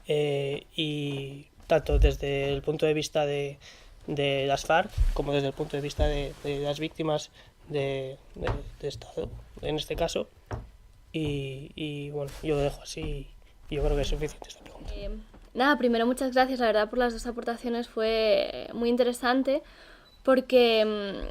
y tanto desde el punto de vista de las FARC como desde el punto de vista de las víctimas de Estado, en este caso. Y bueno, yo lo dejo así. Yo creo que es suficiente esta pregunta. Nada, primero muchas gracias, la verdad, por las dos aportaciones. Fue muy interesante porque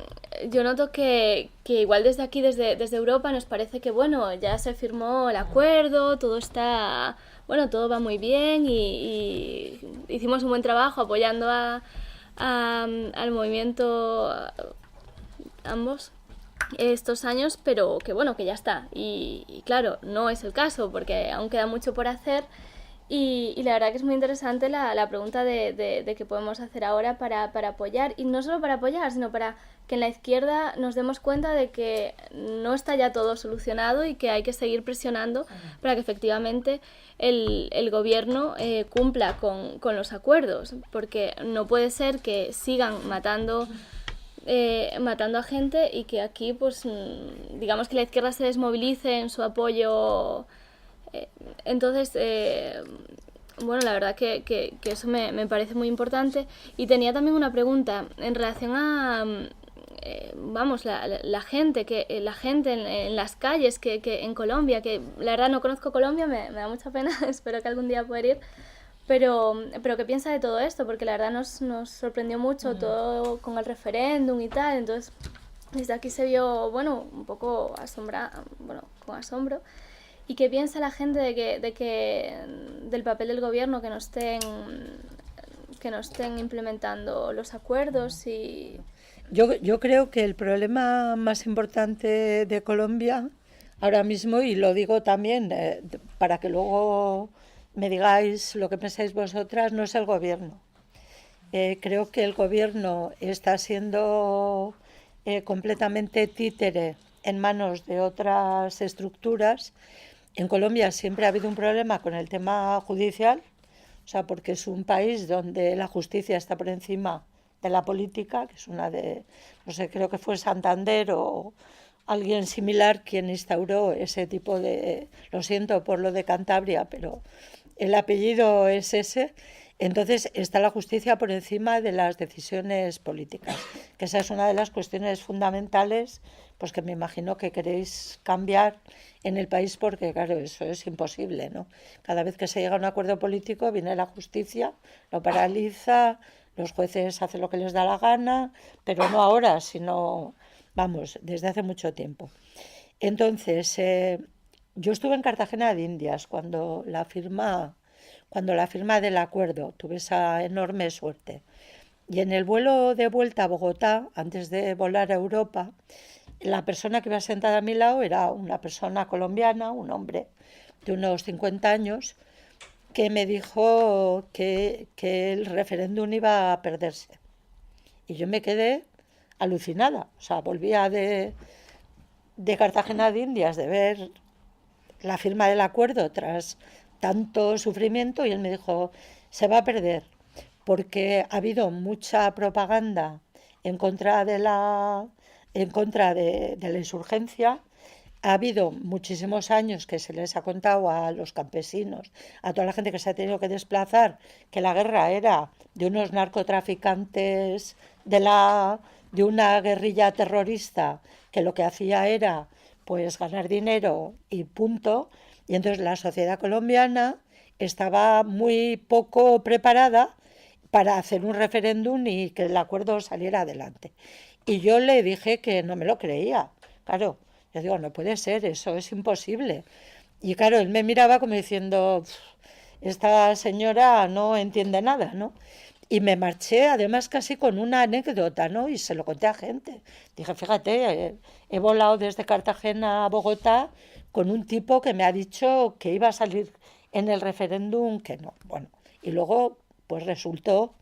yo noto que igual desde aquí, desde Europa, nos parece que bueno, ya se firmó el acuerdo, todo está, bueno, todo va muy bien y hicimos un buen trabajo apoyando al movimiento ambos estos años, pero que bueno, que ya está. Y claro, no es el caso porque aún queda mucho por hacer. Y la verdad que es muy interesante la pregunta de qué podemos hacer ahora para apoyar, y no solo para apoyar, sino para que en la izquierda nos demos cuenta de que no está ya todo solucionado y que hay que seguir presionando para que efectivamente el gobierno cumpla con los acuerdos, porque no puede ser que sigan matando a gente y que aquí pues digamos que la izquierda se desmovilice en su apoyo. Entonces, bueno, la verdad que eso me parece muy importante. Y tenía también una pregunta en relación a, vamos, la gente, la gente en las calles que en Colombia, que la verdad no conozco Colombia, me da mucha pena, espero que algún día pueda ir. Pero ¿qué piensa de todo esto? Porque la verdad nos sorprendió mucho todo con el referéndum y tal. Entonces, desde aquí se vio, bueno, un poco con asombro. ¿Y qué piensa la gente del papel del gobierno que no estén implementando los acuerdos? Y Yo creo que el problema más importante de Colombia ahora mismo, y lo digo también para que luego me digáis lo que pensáis vosotras, no es el gobierno. Creo que el gobierno está siendo completamente títere en manos de otras estructuras. En Colombia siempre ha habido un problema con el tema judicial, o sea, porque es un país donde la justicia está por encima de la política, que es una de, no sé, creo que fue Santander o alguien similar quien instauró ese tipo de, lo siento por lo de Cantabria, pero el apellido es ese. Entonces está la justicia por encima de las decisiones políticas, que esa es una de las cuestiones fundamentales, pues que me imagino que queréis cambiar en el país, porque claro, eso es imposible, ¿no? Cada vez que se llega a un acuerdo político viene la justicia, lo paraliza, los jueces hacen lo que les da la gana, pero no ahora, sino, vamos, desde hace mucho tiempo. Entonces, yo estuve en Cartagena de Indias cuando la firma del acuerdo, tuve esa enorme suerte. Y en el vuelo de vuelta a Bogotá, antes de volar a Europa, la persona que iba sentada a mi lado era una persona colombiana, un hombre de unos 50 años, que me dijo que el referéndum iba a perderse. Y yo me quedé alucinada. O sea, volvía de Cartagena de Indias, de ver la firma del acuerdo tras tanto sufrimiento, y él me dijo, se va a perder, porque ha habido mucha propaganda en contra de la insurgencia. Ha habido muchísimos años que se les ha contado a los campesinos, a toda la gente que se ha tenido que desplazar, que la guerra era de unos narcotraficantes, de una guerrilla terrorista, que lo que hacía era pues ganar dinero y punto. Y entonces la sociedad colombiana estaba muy poco preparada para hacer un referéndum y que el acuerdo saliera adelante. Y yo le dije que no me lo creía. Claro, yo digo, no puede ser, eso es imposible. Y claro, él me miraba como diciendo, esta señora no entiende nada, ¿no? Y me marché además casi con una anécdota, ¿no? Y se lo conté a gente. Dije, fíjate, he volado desde Cartagena a Bogotá con un tipo que me ha dicho que iba a salir en el referéndum, que no. Bueno, y luego pues resultó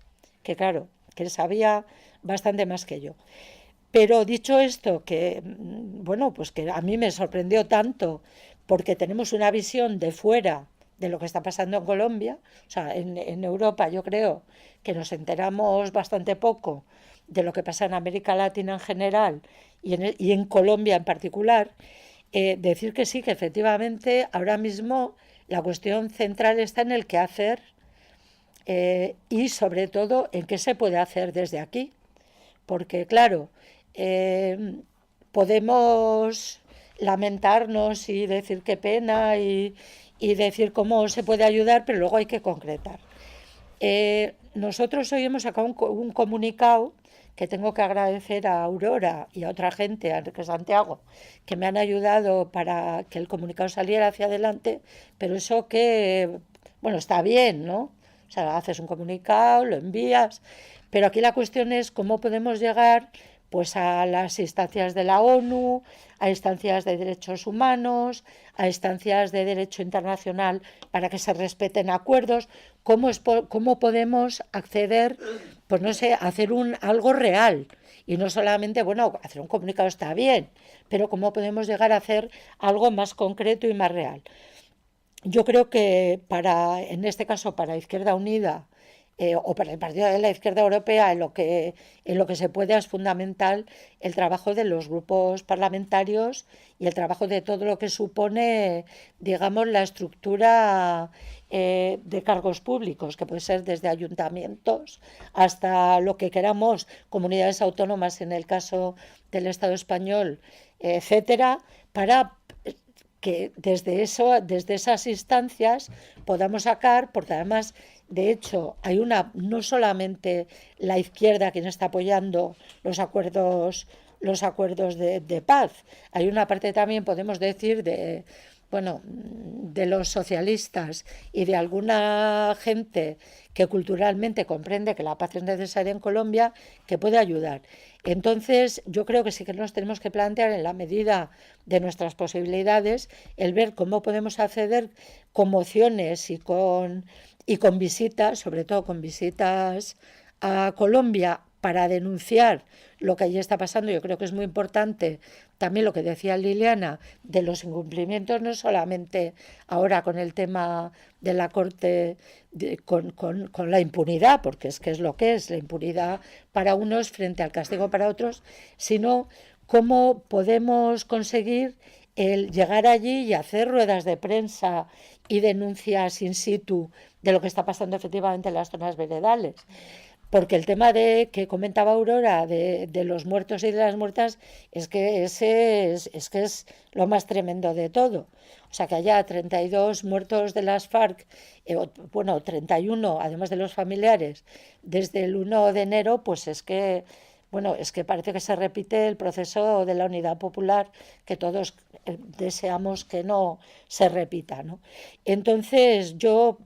que claro, que él sabía bastante más que yo. Pero dicho esto, que bueno, pues que a mí me sorprendió tanto, porque tenemos una visión de fuera de lo que está pasando en Colombia, o sea, en Europa yo creo que nos enteramos bastante poco de lo que pasa en América Latina en general y en Colombia en particular. Decir que sí, que efectivamente ahora mismo la cuestión central está en el qué hacer y sobre todo en qué se puede hacer desde aquí, porque claro, podemos lamentarnos y decir qué pena y decir cómo se puede ayudar, pero luego hay que concretar. Nosotros hoy hemos sacado un comunicado que tengo que agradecer a Aurora y a otra gente, a Enrique Santiago, que me han ayudado para que el comunicado saliera hacia adelante, pero eso que, bueno, está bien, ¿no? O sea, haces un comunicado, lo envías, pero aquí la cuestión es cómo podemos llegar pues a las instancias de la ONU, a instancias de derechos humanos, a instancias de derecho internacional para que se respeten acuerdos, cómo podemos acceder, pues no sé, a hacer algo real y no solamente, bueno, hacer un comunicado está bien, pero cómo podemos llegar a hacer algo más concreto y más real. Yo creo que en este caso para Izquierda Unida o para el Partido de la Izquierda Europea, en lo que se pueda es fundamental el trabajo de los grupos parlamentarios y el trabajo de todo lo que supone, digamos, la estructura de cargos públicos, que puede ser desde ayuntamientos hasta lo que queramos, comunidades autónomas en el caso del Estado español, etcétera, para que desde esas instancias podamos sacar, porque además, de hecho, hay no solamente la izquierda quien está apoyando los acuerdos de paz, hay una parte también, podemos decir, de los socialistas y de alguna gente que culturalmente comprende que la paz es necesaria en Colombia, que puede ayudar. Entonces, yo creo que sí que nos tenemos que plantear, en la medida de nuestras posibilidades, el ver cómo podemos acceder con mociones y con visitas, sobre todo con visitas a Colombia, para denunciar lo que allí está pasando. Yo creo que es muy importante también lo que decía Liliana de los incumplimientos, no solamente ahora con el tema de la Corte, con la impunidad, porque es que es lo que es, la impunidad para unos frente al castigo para otros, sino cómo podemos conseguir el llegar allí y hacer ruedas de prensa y denuncias in situ de lo que está pasando efectivamente en las zonas veredales. Porque el tema que comentaba Aurora de los muertos y de las muertas es que es lo más tremendo de todo. O sea, que haya 32 muertos de las FARC, 31, además de los familiares, desde el 1 de enero, pues es que parece que se repite el proceso de la Unidad Popular, que todos deseamos que no se repita, ¿no? Entonces, yo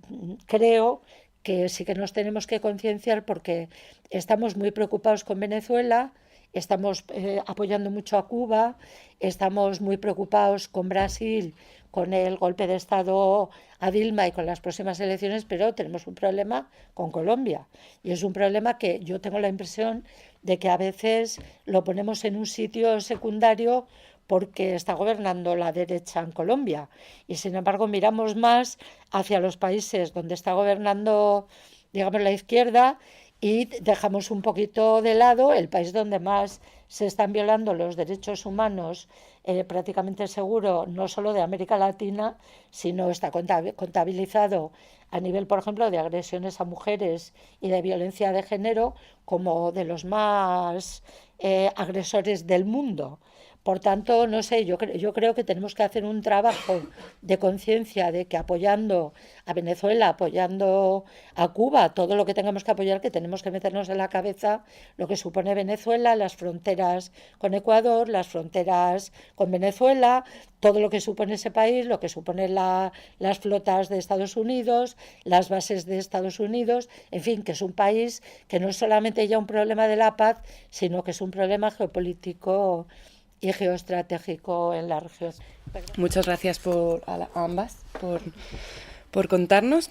creo que sí que nos tenemos que concienciar, porque estamos muy preocupados con Venezuela, estamos apoyando mucho a Cuba, estamos muy preocupados con Brasil, con el golpe de Estado a Dilma y con las próximas elecciones, pero tenemos un problema con Colombia. Y es un problema que yo tengo la impresión de que a veces lo ponemos en un sitio secundario porque está gobernando la derecha en Colombia. Y sin embargo miramos más hacia los países donde está gobernando, digamos, la izquierda, y dejamos un poquito de lado el país donde más se están violando los derechos humanos, prácticamente seguro, no solo de América Latina, sino está contabilizado a nivel, por ejemplo, de agresiones a mujeres y de violencia de género, como de los más agresores del mundo. Por tanto, no sé, yo creo que tenemos que hacer un trabajo de conciencia de que apoyando a Venezuela, apoyando a Cuba, todo lo que tengamos que apoyar, que tenemos que meternos en la cabeza lo que supone Venezuela, las fronteras con Ecuador, las fronteras con Venezuela, todo lo que supone ese país, lo que supone las flotas de Estados Unidos, las bases de Estados Unidos, en fin, que es un país que no es solamente ya un problema de la paz, sino que es un problema geopolítico y geoestratégico en la región. Muchas gracias a ambas por contarnos.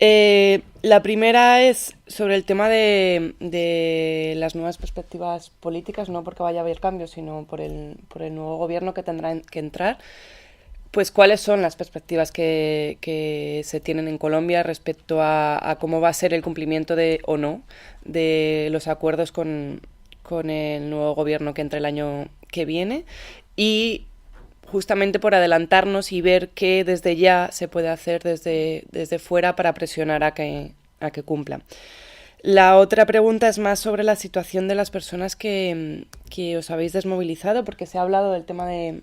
La primera es sobre el tema de las nuevas perspectivas políticas, no porque vaya a haber cambios, sino por el nuevo gobierno que tendrá que entrar. Pues, ¿cuáles son las perspectivas que se tienen en Colombia respecto a cómo va a ser el cumplimiento o no de los acuerdos con el nuevo gobierno que entra el año que viene? Y justamente por adelantarnos y ver qué desde ya se puede hacer desde fuera para presionar a que cumplan. La otra pregunta es más sobre la situación de las personas que os habéis desmovilizado, porque se ha hablado del tema de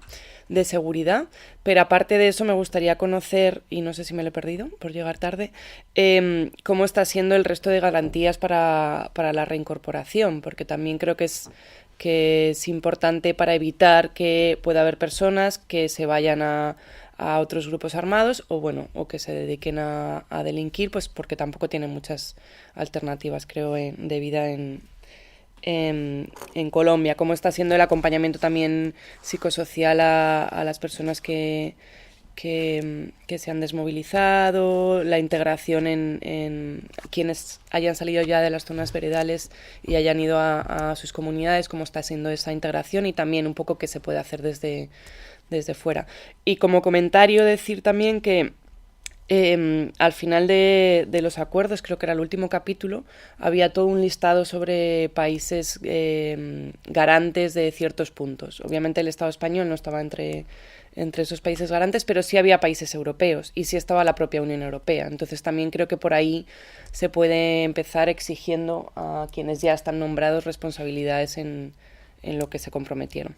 seguridad, pero aparte de eso me gustaría conocer, y no sé si me lo he perdido por llegar tarde, cómo está siendo el resto de garantías para la reincorporación, porque también creo que es importante para evitar que pueda haber personas que se vayan a otros grupos armados o que se dediquen a delinquir, pues porque tampoco tienen muchas alternativas, creo, de vida en Colombia. ¿Cómo está siendo el acompañamiento también psicosocial a las personas que se han desmovilizado, la integración en quienes hayan salido ya de las zonas veredales y hayan ido a sus comunidades? ¿Cómo está siendo esa integración? Y también un poco qué se puede hacer desde fuera. Y como comentario decir también que al final de los acuerdos, creo que era el último capítulo, había todo un listado sobre países garantes de ciertos puntos. Obviamente el Estado español no estaba entre esos países garantes, pero sí había países europeos y sí estaba la propia Unión Europea. Entonces también creo que por ahí se puede empezar exigiendo a quienes ya están nombrados responsabilidades en lo que se comprometieron.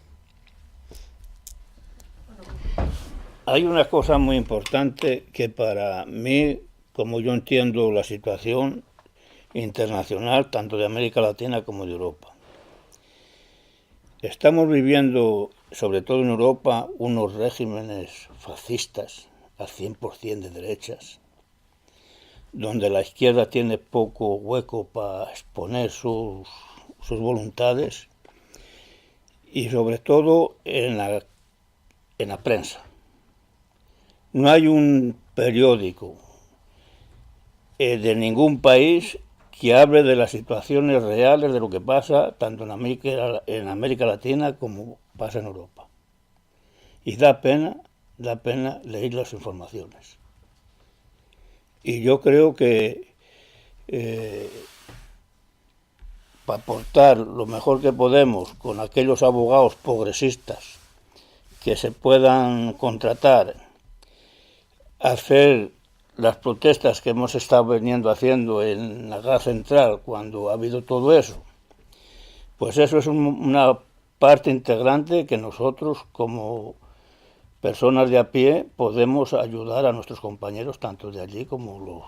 Hay una cosa muy importante que para mí, como yo entiendo la situación internacional, tanto de América Latina como de Europa, estamos viviendo, sobre todo en Europa, unos regímenes fascistas al 100% de derechas, donde la izquierda tiene poco hueco para exponer sus voluntades y sobre todo en la prensa. No hay un periódico de ningún país que hable de las situaciones reales de lo que pasa tanto en América Latina como pasa en Europa. Y da pena leer las informaciones. Y yo creo que para aportar lo mejor que podemos con aquellos abogados progresistas que se puedan contratar, hacer las protestas que hemos estado veniendo haciendo en la Gala Central cuando ha habido todo eso, pues eso es una parte integrante que nosotros como personas de a pie podemos ayudar a nuestros compañeros tanto de allí como los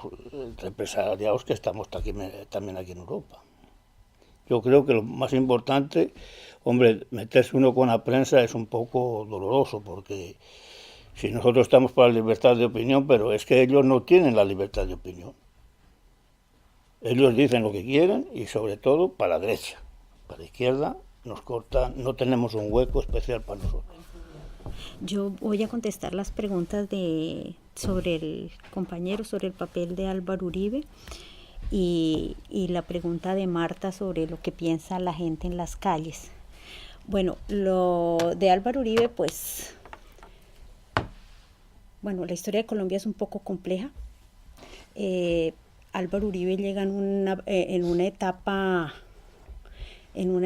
represaliados que estamos también aquí en Europa. Yo creo que lo más importante, hombre, meterse uno con la prensa es un poco doloroso porque si nosotros estamos por la libertad de opinión, pero es que ellos no tienen la libertad de opinión. Ellos dicen lo que quieren y sobre todo para la derecha. Para la izquierda nos corta, no tenemos un hueco especial para nosotros. Yo voy a contestar las preguntas sobre el compañero, sobre el papel de Álvaro Uribe y la pregunta de Marta sobre lo que piensa la gente en las calles. Bueno, lo de Álvaro Uribe, pues... Bueno, la historia de Colombia es un poco compleja. Álvaro Uribe llega en una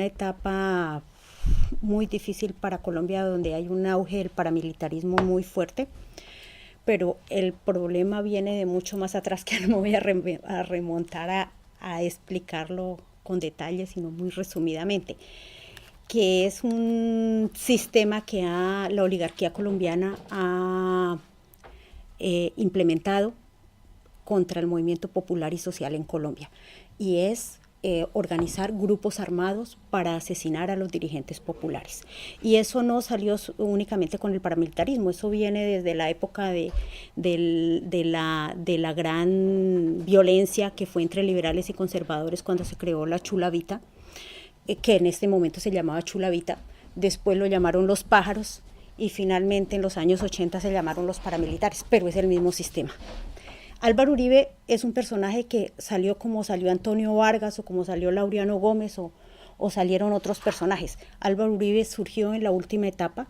etapa muy difícil para Colombia, donde hay un auge del paramilitarismo muy fuerte, pero el problema viene de mucho más atrás, que no me voy a remontar a explicarlo con detalle, sino muy resumidamente, que es un sistema que la oligarquía colombiana ha implementado contra el movimiento popular y social en Colombia, y es organizar grupos armados para asesinar a los dirigentes populares. Y eso no salió únicamente con el paramilitarismo, eso viene desde la época de la gran violencia que fue entre liberales y conservadores cuando se creó la Chulavita, que en este momento se llamaba Chulavita, después lo llamaron los pájaros, y finalmente en los años 80 se llamaron los paramilitares, pero es el mismo sistema. Álvaro Uribe es un personaje que salió como salió Antonio Vargas o como salió Laureano Gómez o salieron otros personajes. Álvaro Uribe surgió en la última etapa,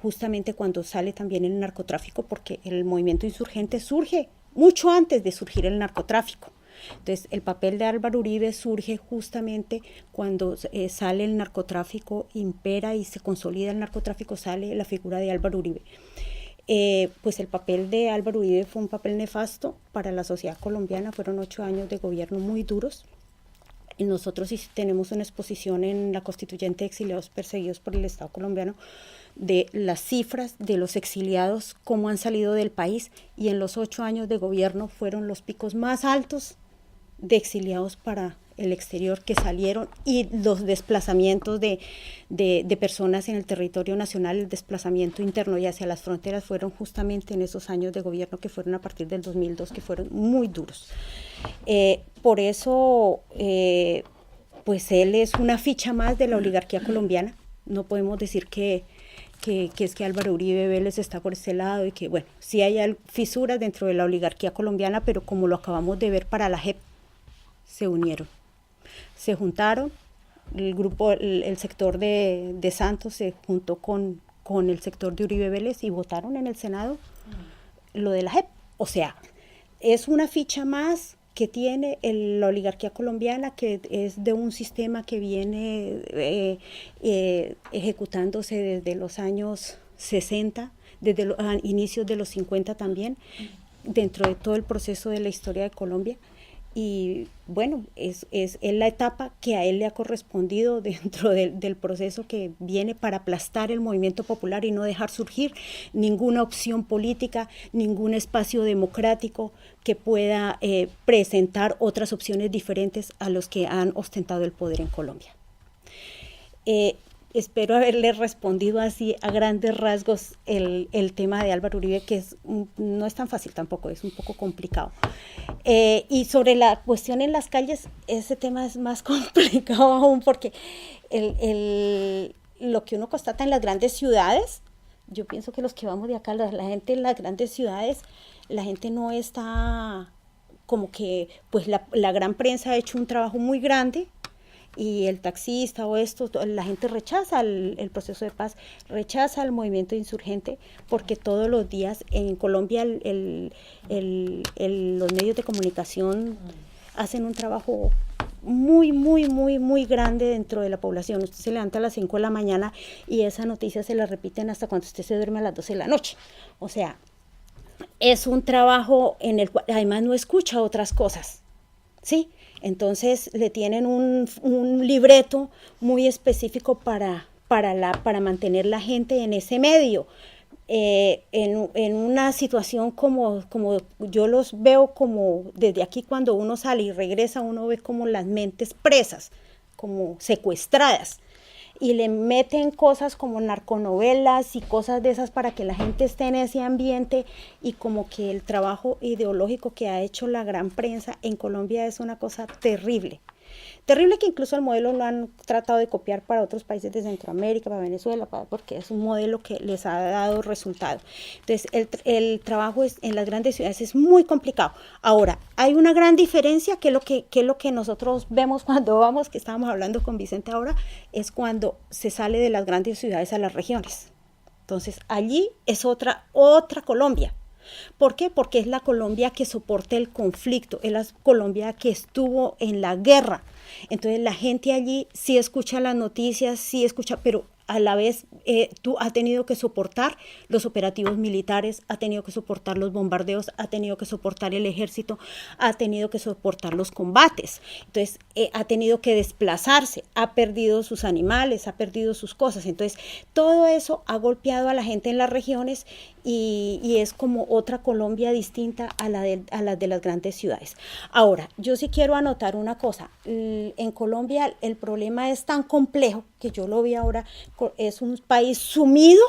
justamente cuando sale también el narcotráfico, porque el movimiento insurgente surge mucho antes de surgir el narcotráfico. Entonces, el papel de Álvaro Uribe surge justamente cuando sale el narcotráfico, impera y se consolida el narcotráfico, sale la figura de Álvaro Uribe. Pues el papel de Álvaro Uribe fue un papel nefasto para la sociedad colombiana, fueron 8 años de gobierno muy duros. Y nosotros tenemos una exposición en la Constituyente de Exiliados Perseguidos por el Estado colombiano de las cifras de los exiliados, cómo han salido del país, y en los 8 años de gobierno fueron los picos más altos de exiliados para el exterior que salieron, y los desplazamientos de personas en el territorio nacional, el desplazamiento interno y hacia las fronteras fueron justamente en esos años de gobierno que fueron a partir del 2002, que fueron muy duros. Por eso, pues él es una ficha más de la oligarquía colombiana. No podemos decir que es que Álvaro Uribe Vélez está por este lado y que, bueno, sí hay fisuras dentro de la oligarquía colombiana, pero como lo acabamos de ver para la JEP, se unieron. Se juntaron, el grupo, el sector de Santos se juntó con el sector de Uribe Vélez y votaron en el Senado lo de la JEP. O sea, es una ficha más que tiene la oligarquía colombiana, que es de un sistema que viene ejecutándose desde los años 60, desde los inicios de los 50 también, dentro de todo el proceso de la historia de Colombia. Y bueno, es la etapa que a él le ha correspondido dentro del proceso que viene para aplastar el movimiento popular y no dejar surgir ninguna opción política, ningún espacio democrático que pueda presentar otras opciones diferentes a los que han ostentado el poder en Colombia. Espero haberle respondido así a grandes rasgos el tema de Álvaro Uribe, que no es tan fácil tampoco, es un poco complicado. Y sobre la cuestión en las calles, ese tema es más complicado aún, porque lo que uno constata en las grandes ciudades, yo pienso que los que vamos de acá, la gente en las grandes ciudades, la gente no está como que, pues la gran prensa ha hecho un trabajo muy grande, y el taxista o esto, la gente rechaza el proceso de paz, rechaza el movimiento insurgente, porque todos los días en Colombia los medios de comunicación hacen un trabajo muy, muy, muy, muy grande dentro de la población. Usted se levanta a las 5 de la mañana y esa noticia se la repiten hasta cuando usted se duerme a las 12 de la noche. O sea, es un trabajo en el cual además no escucha otras cosas, ¿sí? Entonces le tienen un libreto muy específico para mantener la gente en ese medio. En una situación como yo los veo, como desde aquí cuando uno sale y regresa, uno ve como las mentes presas, como secuestradas. Y le meten cosas como narconovelas y cosas de esas para que la gente esté en ese ambiente, y como que el trabajo ideológico que ha hecho la gran prensa en Colombia es una cosa terrible. Terrible, que incluso el modelo lo han tratado de copiar para otros países de Centroamérica, para Venezuela, porque es un modelo que les ha dado resultado. Entonces, el trabajo en las grandes ciudades es muy complicado. Ahora, hay una gran diferencia, que es lo que nosotros vemos cuando vamos, que estábamos hablando con Vicente ahora, es cuando se sale de las grandes ciudades a las regiones. Entonces, allí es otra Colombia. ¿Por qué? Porque es la Colombia que soporta el conflicto, es la Colombia que estuvo en la guerra. Entonces la gente allí sí escucha las noticias, sí escucha, pero a la vez tú has tenido que soportar los operativos militares, ha tenido que soportar los bombardeos, ha tenido que soportar el ejército, ha tenido que soportar los combates. Entonces ha tenido que desplazarse, ha perdido sus animales, ha perdido sus cosas. Entonces todo eso ha golpeado a la gente en las regiones, y es como otra Colombia distinta a la de las grandes ciudades. Ahora, yo sí quiero anotar una cosa. En Colombia el problema es tan complejo, que yo lo vi ahora, es un país sumido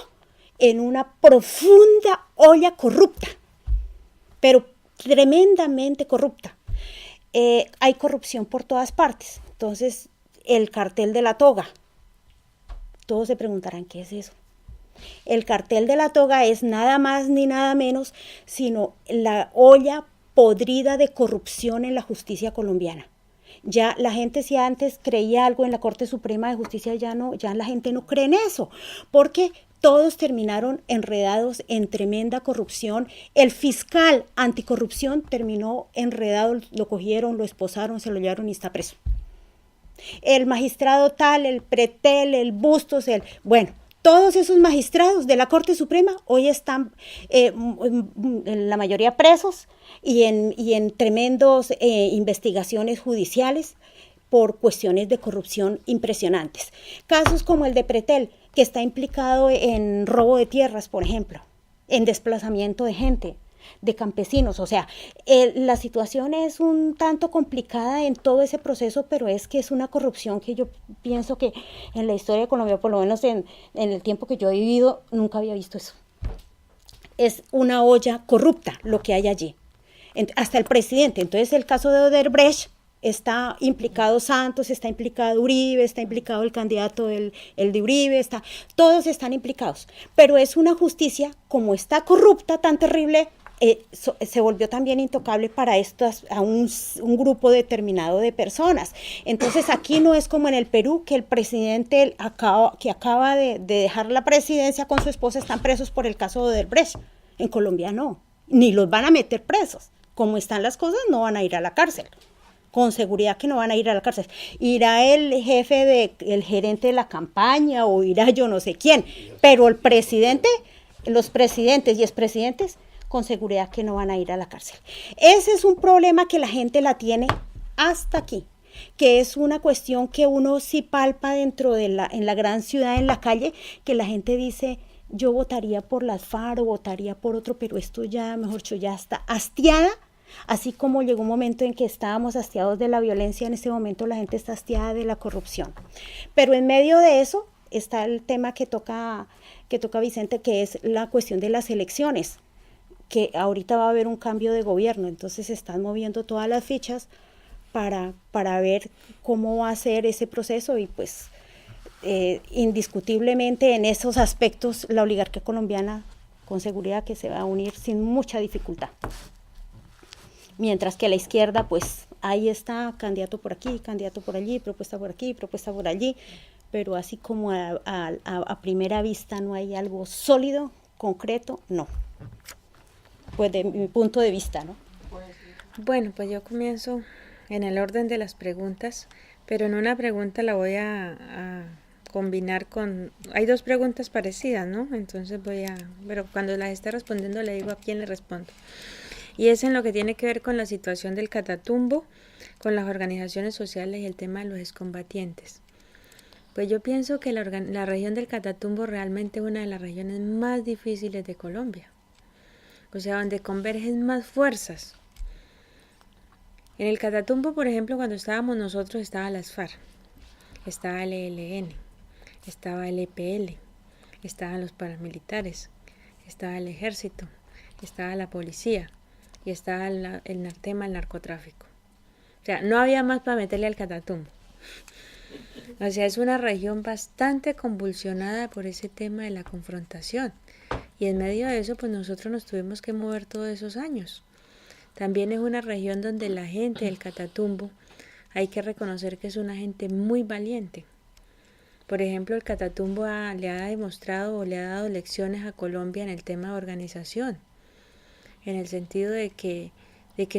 en una profunda olla corrupta, pero tremendamente corrupta. Hay corrupción por todas partes. Entonces, el cartel de la toga, todos se preguntarán, ¿qué es eso? El cartel de la toga es nada más ni nada menos sino la olla podrida de corrupción en la justicia colombiana. Ya la gente, si antes creía algo en la Corte Suprema de Justicia, ya la gente no cree en eso, porque todos terminaron enredados en tremenda corrupción. El fiscal anticorrupción terminó enredado, lo cogieron, lo esposaron, se lo llevaron y está preso. El magistrado tal, el Pretel, el Bustos, todos esos magistrados de la Corte Suprema hoy están en la mayoría presos y en tremendos investigaciones judiciales por cuestiones de corrupción impresionantes. Casos como el de Pretel, que está implicado en robo de tierras, por ejemplo, en desplazamiento de gente, de campesinos. O sea, la situación es un tanto complicada en todo ese proceso, pero es que es una corrupción que yo pienso que en la historia de Colombia, por lo menos en el tiempo que yo he vivido, nunca había visto eso. Es una olla corrupta lo que hay allí, hasta el presidente. Entonces, el caso de Odebrecht, está implicado Santos, está implicado Uribe, está implicado el candidato el de Uribe, todos están implicados, pero es una justicia, como está corrupta, tan terrible, se volvió también intocable para a un grupo determinado de personas. Entonces aquí no es como en el Perú, que el presidente que acaba de dejar la presidencia con su esposa están presos por el caso de Odebrecht. En Colombia no. ni los van a meter presos. Como están las cosas, no van a ir a la cárcel. Con seguridad que no van a ir a la cárcel. Irá el el gerente de la campaña o irá yo no sé quién, pero el presidente, los presidentes y expresidentes, con seguridad que no van a ir a la cárcel. Ese es un problema que la gente la tiene hasta aquí, que es una cuestión que uno sí palpa dentro de en la gran ciudad, en la calle, que la gente dice, yo votaría por las FARC o votaría por otro, pero esto ya, mejor dicho, ya está hastiada. Así como llegó un momento en que estábamos hastiados de la violencia, en este momento la gente está hastiada de la corrupción. Pero en medio de eso está el tema que toca Vicente, que es la cuestión de las elecciones, que ahorita va a haber un cambio de gobierno, entonces se están moviendo todas las fichas para ver cómo va a ser ese proceso y pues indiscutiblemente en esos aspectos la oligarquía colombiana con seguridad que se va a unir sin mucha dificultad. Mientras que la izquierda, pues ahí está, candidato por aquí, candidato por allí, propuesta por aquí, propuesta por allí, pero así como a primera vista no hay algo sólido, concreto, no. Pues de mi punto de vista, ¿no? Bueno, pues yo comienzo en el orden de las preguntas, pero en una pregunta la voy a combinar con... Hay dos preguntas parecidas, ¿no? Entonces pero cuando las esté respondiendo le digo a quién le respondo. Y es en lo que tiene que ver con la situación del Catatumbo, con las organizaciones sociales y el tema de los excombatientes. Pues yo pienso que la región del Catatumbo realmente es una de las regiones más difíciles de Colombia. O sea, donde convergen más fuerzas. En el Catatumbo, por ejemplo, cuando estábamos nosotros, estaba las FARC, estaba el ELN, estaba el EPL, estaban los paramilitares, estaba el ejército, estaba la policía y estaba el tema del narcotráfico. O sea, no había más para meterle al Catatumbo. O sea, es una región bastante convulsionada por ese tema de la confrontación. Y en medio de eso, pues nosotros nos tuvimos que mover todos esos años. También es una región donde la gente del Catatumbo, hay que reconocer que es una gente muy valiente. Por ejemplo, el Catatumbo le ha demostrado o le ha dado lecciones a Colombia en el tema de organización, en el sentido de que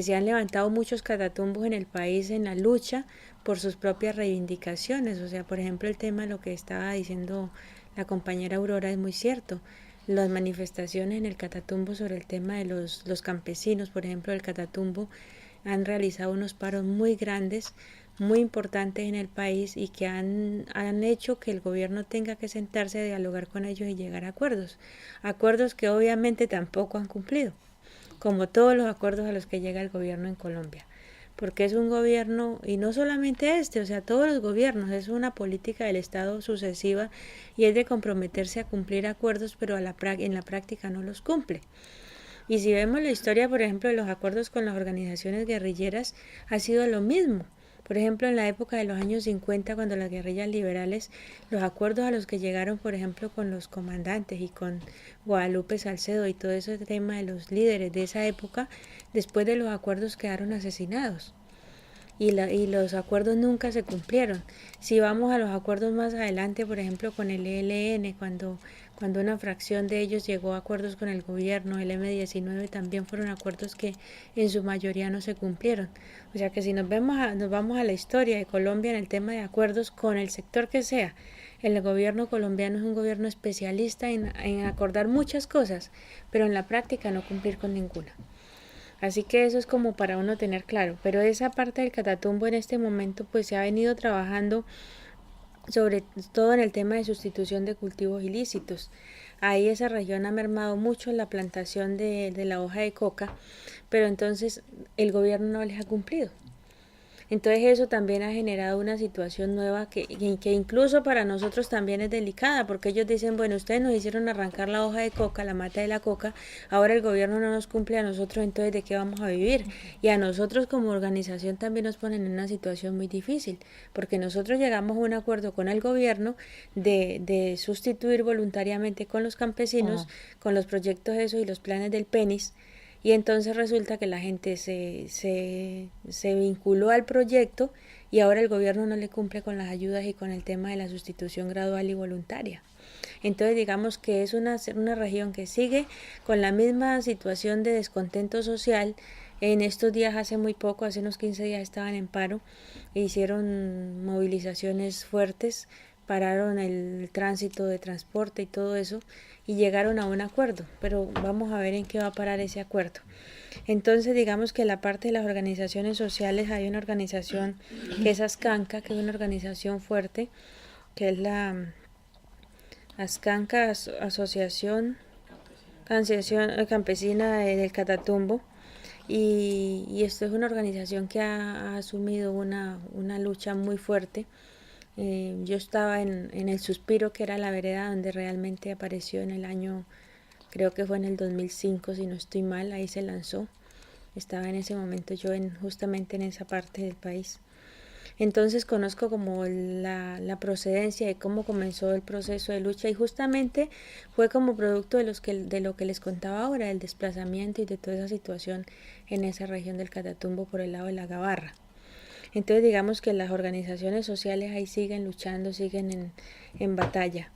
se han levantado muchos catatumbos en el país en la lucha por sus propias reivindicaciones. O sea, por ejemplo, el tema de lo que estaba diciendo la compañera Aurora es muy cierto. Las manifestaciones en el Catatumbo sobre el tema de los campesinos, por ejemplo, del Catatumbo, han realizado unos paros muy grandes, muy importantes en el país y que han hecho que el gobierno tenga que sentarse a dialogar con ellos y llegar a acuerdos. Acuerdos que obviamente tampoco han cumplido, como todos los acuerdos a los que llega el gobierno en Colombia. Porque es un gobierno, y no solamente o sea, todos los gobiernos, es una política del Estado sucesiva y es de comprometerse a cumplir acuerdos, pero en la práctica no los cumple. Y si vemos la historia, por ejemplo, de los acuerdos con las organizaciones guerrilleras, ha sido lo mismo. Por ejemplo, en la época de los años 50, cuando las guerrillas liberales, los acuerdos a los que llegaron, por ejemplo, con los comandantes y con Guadalupe Salcedo y todo ese tema de los líderes de esa época, después de los acuerdos quedaron asesinados. Y los acuerdos nunca se cumplieron. Si vamos a los acuerdos más adelante, por ejemplo, con el ELN, cuando una fracción de ellos llegó a acuerdos con el gobierno, el M-19 también fueron acuerdos que en su mayoría no se cumplieron. O sea que si nos vamos a la historia de Colombia en el tema de acuerdos con el sector que sea, el gobierno colombiano es un gobierno especialista en acordar muchas cosas, pero en la práctica no cumplir con ninguna. Así que eso es como para uno tener claro. Pero esa parte del Catatumbo en este momento pues se ha venido trabajando sobre todo en el tema de sustitución de cultivos ilícitos. Ahí esa región ha mermado mucho en la plantación de la hoja de coca, pero entonces el gobierno no les ha cumplido. Entonces eso también ha generado una situación nueva que incluso para nosotros también es delicada, porque ellos dicen, bueno, ustedes nos hicieron arrancar la hoja de coca, la mata de la coca, ahora el gobierno no nos cumple a nosotros, entonces ¿de qué vamos a vivir? Y a nosotros como organización también nos ponen en una situación muy difícil, porque nosotros llegamos a un acuerdo con el gobierno de sustituir voluntariamente con los campesinos, con los proyectos esos y los planes del PENIS. Y entonces resulta que la gente se vinculó al proyecto y ahora el gobierno no le cumple con las ayudas y con el tema de la sustitución gradual y voluntaria. Entonces digamos que es una región que sigue con la misma situación de descontento social. En estos días, hace muy poco, hace unos 15 días estaban en paro, e hicieron movilizaciones fuertes, pararon el tránsito de transporte y todo eso y llegaron a un acuerdo, pero vamos a ver en qué va a parar ese acuerdo. Entonces digamos que la parte de las organizaciones sociales, hay una organización que es ASCANCA, que es una organización fuerte, que es la ASCANCA, Asociación Campesina del Catatumbo, y esto es una organización que ha asumido una lucha muy fuerte. Yo estaba en El Suspiro, que era la vereda donde realmente apareció en el año, creo que fue en el 2005, si no estoy mal, ahí se lanzó. Estaba en ese momento yo justamente en esa parte del país. Entonces conozco como la procedencia de cómo comenzó el proceso de lucha, y justamente fue como producto de lo que les contaba ahora, del desplazamiento y de toda esa situación en esa región del Catatumbo por el lado de la Gabarra. Entonces digamos que las organizaciones sociales ahí siguen luchando, siguen en batalla.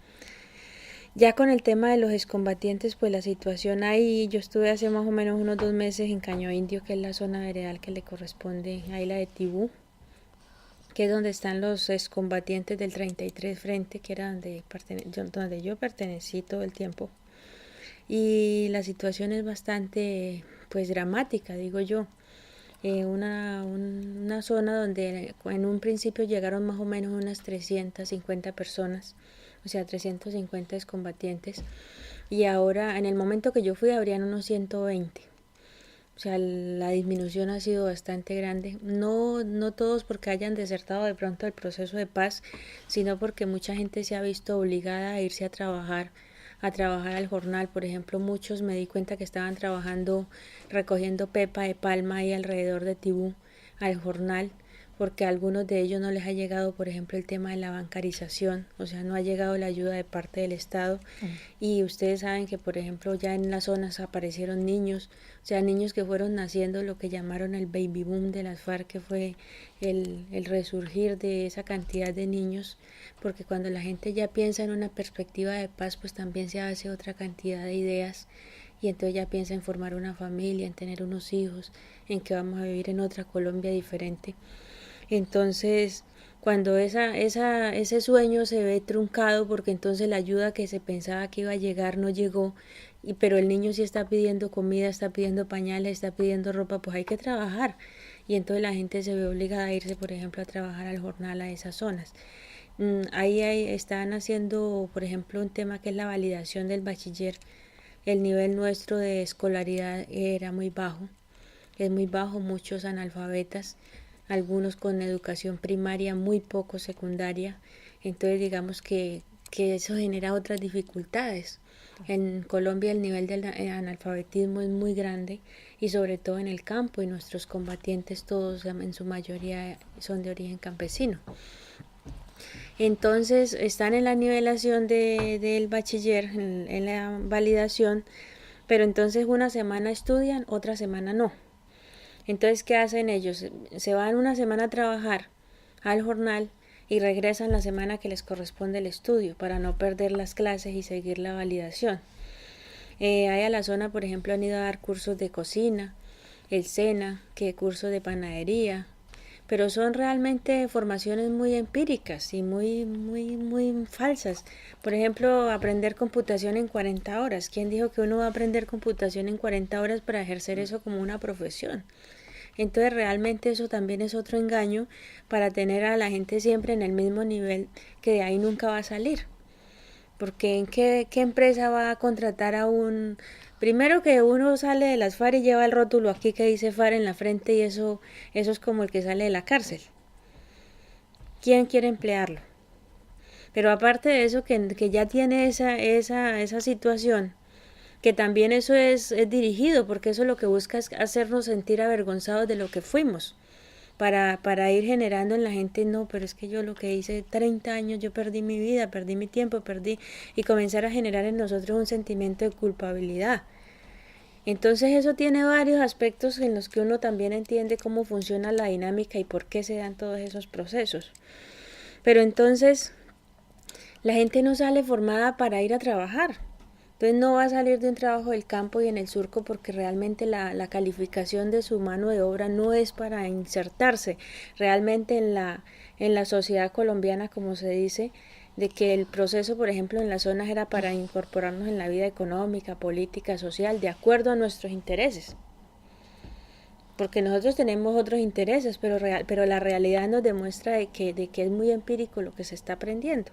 Ya con el tema de los excombatientes, pues la situación ahí, yo estuve hace más o menos unos 2 meses en Caño Indio, que es la zona veredal que le corresponde a Isla de Tibú, que es donde están los excombatientes del 33 Frente, que era donde yo pertenecí todo el tiempo. Y la situación es bastante, pues, dramática, digo yo. Una zona donde en un principio llegaron más o menos unas 350 personas, o sea, 350 excombatientes, y ahora, en el momento que yo fui, habrían unos 120. O sea, la disminución ha sido bastante grande. No todos porque hayan desertado de pronto del proceso de paz, sino porque mucha gente se ha visto obligada a irse a trabajar al jornal. Por ejemplo, muchos me di cuenta que estaban trabajando recogiendo pepa de palma ahí alrededor de Tibú al jornal, porque a algunos de ellos no les ha llegado, por ejemplo, el tema de la bancarización, o sea, no ha llegado la ayuda de parte del Estado. Y ustedes saben que, por ejemplo, ya en las zonas aparecieron niños, o sea, niños que fueron naciendo lo que llamaron el baby boom de las FARC, que fue el resurgir de esa cantidad de niños, porque cuando la gente ya piensa en una perspectiva de paz, pues también se hace otra cantidad de ideas, y entonces ya piensa en formar una familia, en tener unos hijos, en que vamos a vivir en otra Colombia diferente. Entonces, cuando ese sueño se ve truncado, porque entonces la ayuda que se pensaba que iba a llegar no llegó, pero el niño sí está pidiendo comida, está pidiendo pañales, está pidiendo ropa, pues hay que trabajar. Y entonces la gente se ve obligada a irse, por ejemplo, a trabajar al jornal a esas zonas. Ahí están haciendo, por ejemplo, un tema que es la validación del bachiller. El nivel nuestro de escolaridad era muy bajo, es muy bajo, muchos analfabetas, algunos con educación primaria, muy poco secundaria. Entonces digamos que eso genera otras dificultades. En Colombia el nivel del analfabetismo es muy grande, y sobre todo en el campo, y nuestros combatientes todos en su mayoría son de origen campesino. Entonces están en la nivelación del bachiller, en la validación, pero entonces una semana estudian, otra semana no. Entonces, ¿qué hacen ellos? Se van una semana a trabajar al jornal y regresan la semana que les corresponde el estudio, para no perder las clases y seguir la validación. Ahí a la zona, por ejemplo, han ido a dar cursos de cocina, el SENA, que cursos de panadería, pero son realmente formaciones muy empíricas y muy falsas. Por ejemplo, aprender computación en 40 horas. ¿Quién dijo que uno va a aprender computación en 40 horas para ejercer eso como una profesión? Entonces realmente eso también es otro engaño para tener a la gente siempre en el mismo nivel, que de ahí nunca va a salir. Porque ¿en qué empresa va a contratar a un... Primero que uno sale de las FARC y lleva el rótulo aquí que dice FARC en la frente, y eso es como el que sale de la cárcel. ¿Quién quiere emplearlo? Pero aparte de eso, que ya tiene esa situación, que también eso es dirigido, porque eso lo que busca es hacernos sentir avergonzados de lo que fuimos, para ir generando en la gente, no, pero es que yo lo que hice 30 años, yo perdí mi vida, perdí mi tiempo, y comenzar a generar en nosotros un sentimiento de culpabilidad. Entonces eso tiene varios aspectos en los que uno también entiende cómo funciona la dinámica y por qué se dan todos esos procesos. Pero entonces, la gente no sale formada para ir a trabajar. Entonces no va a salir de un trabajo del campo y en el surco porque realmente la calificación de su mano de obra no es para insertarse realmente en la sociedad colombiana, como se dice, de que el proceso, por ejemplo, en las zonas era para incorporarnos en la vida económica, política, social, de acuerdo a nuestros intereses. Porque nosotros tenemos otros intereses, pero la realidad nos demuestra de que es muy empírico lo que se está aprendiendo.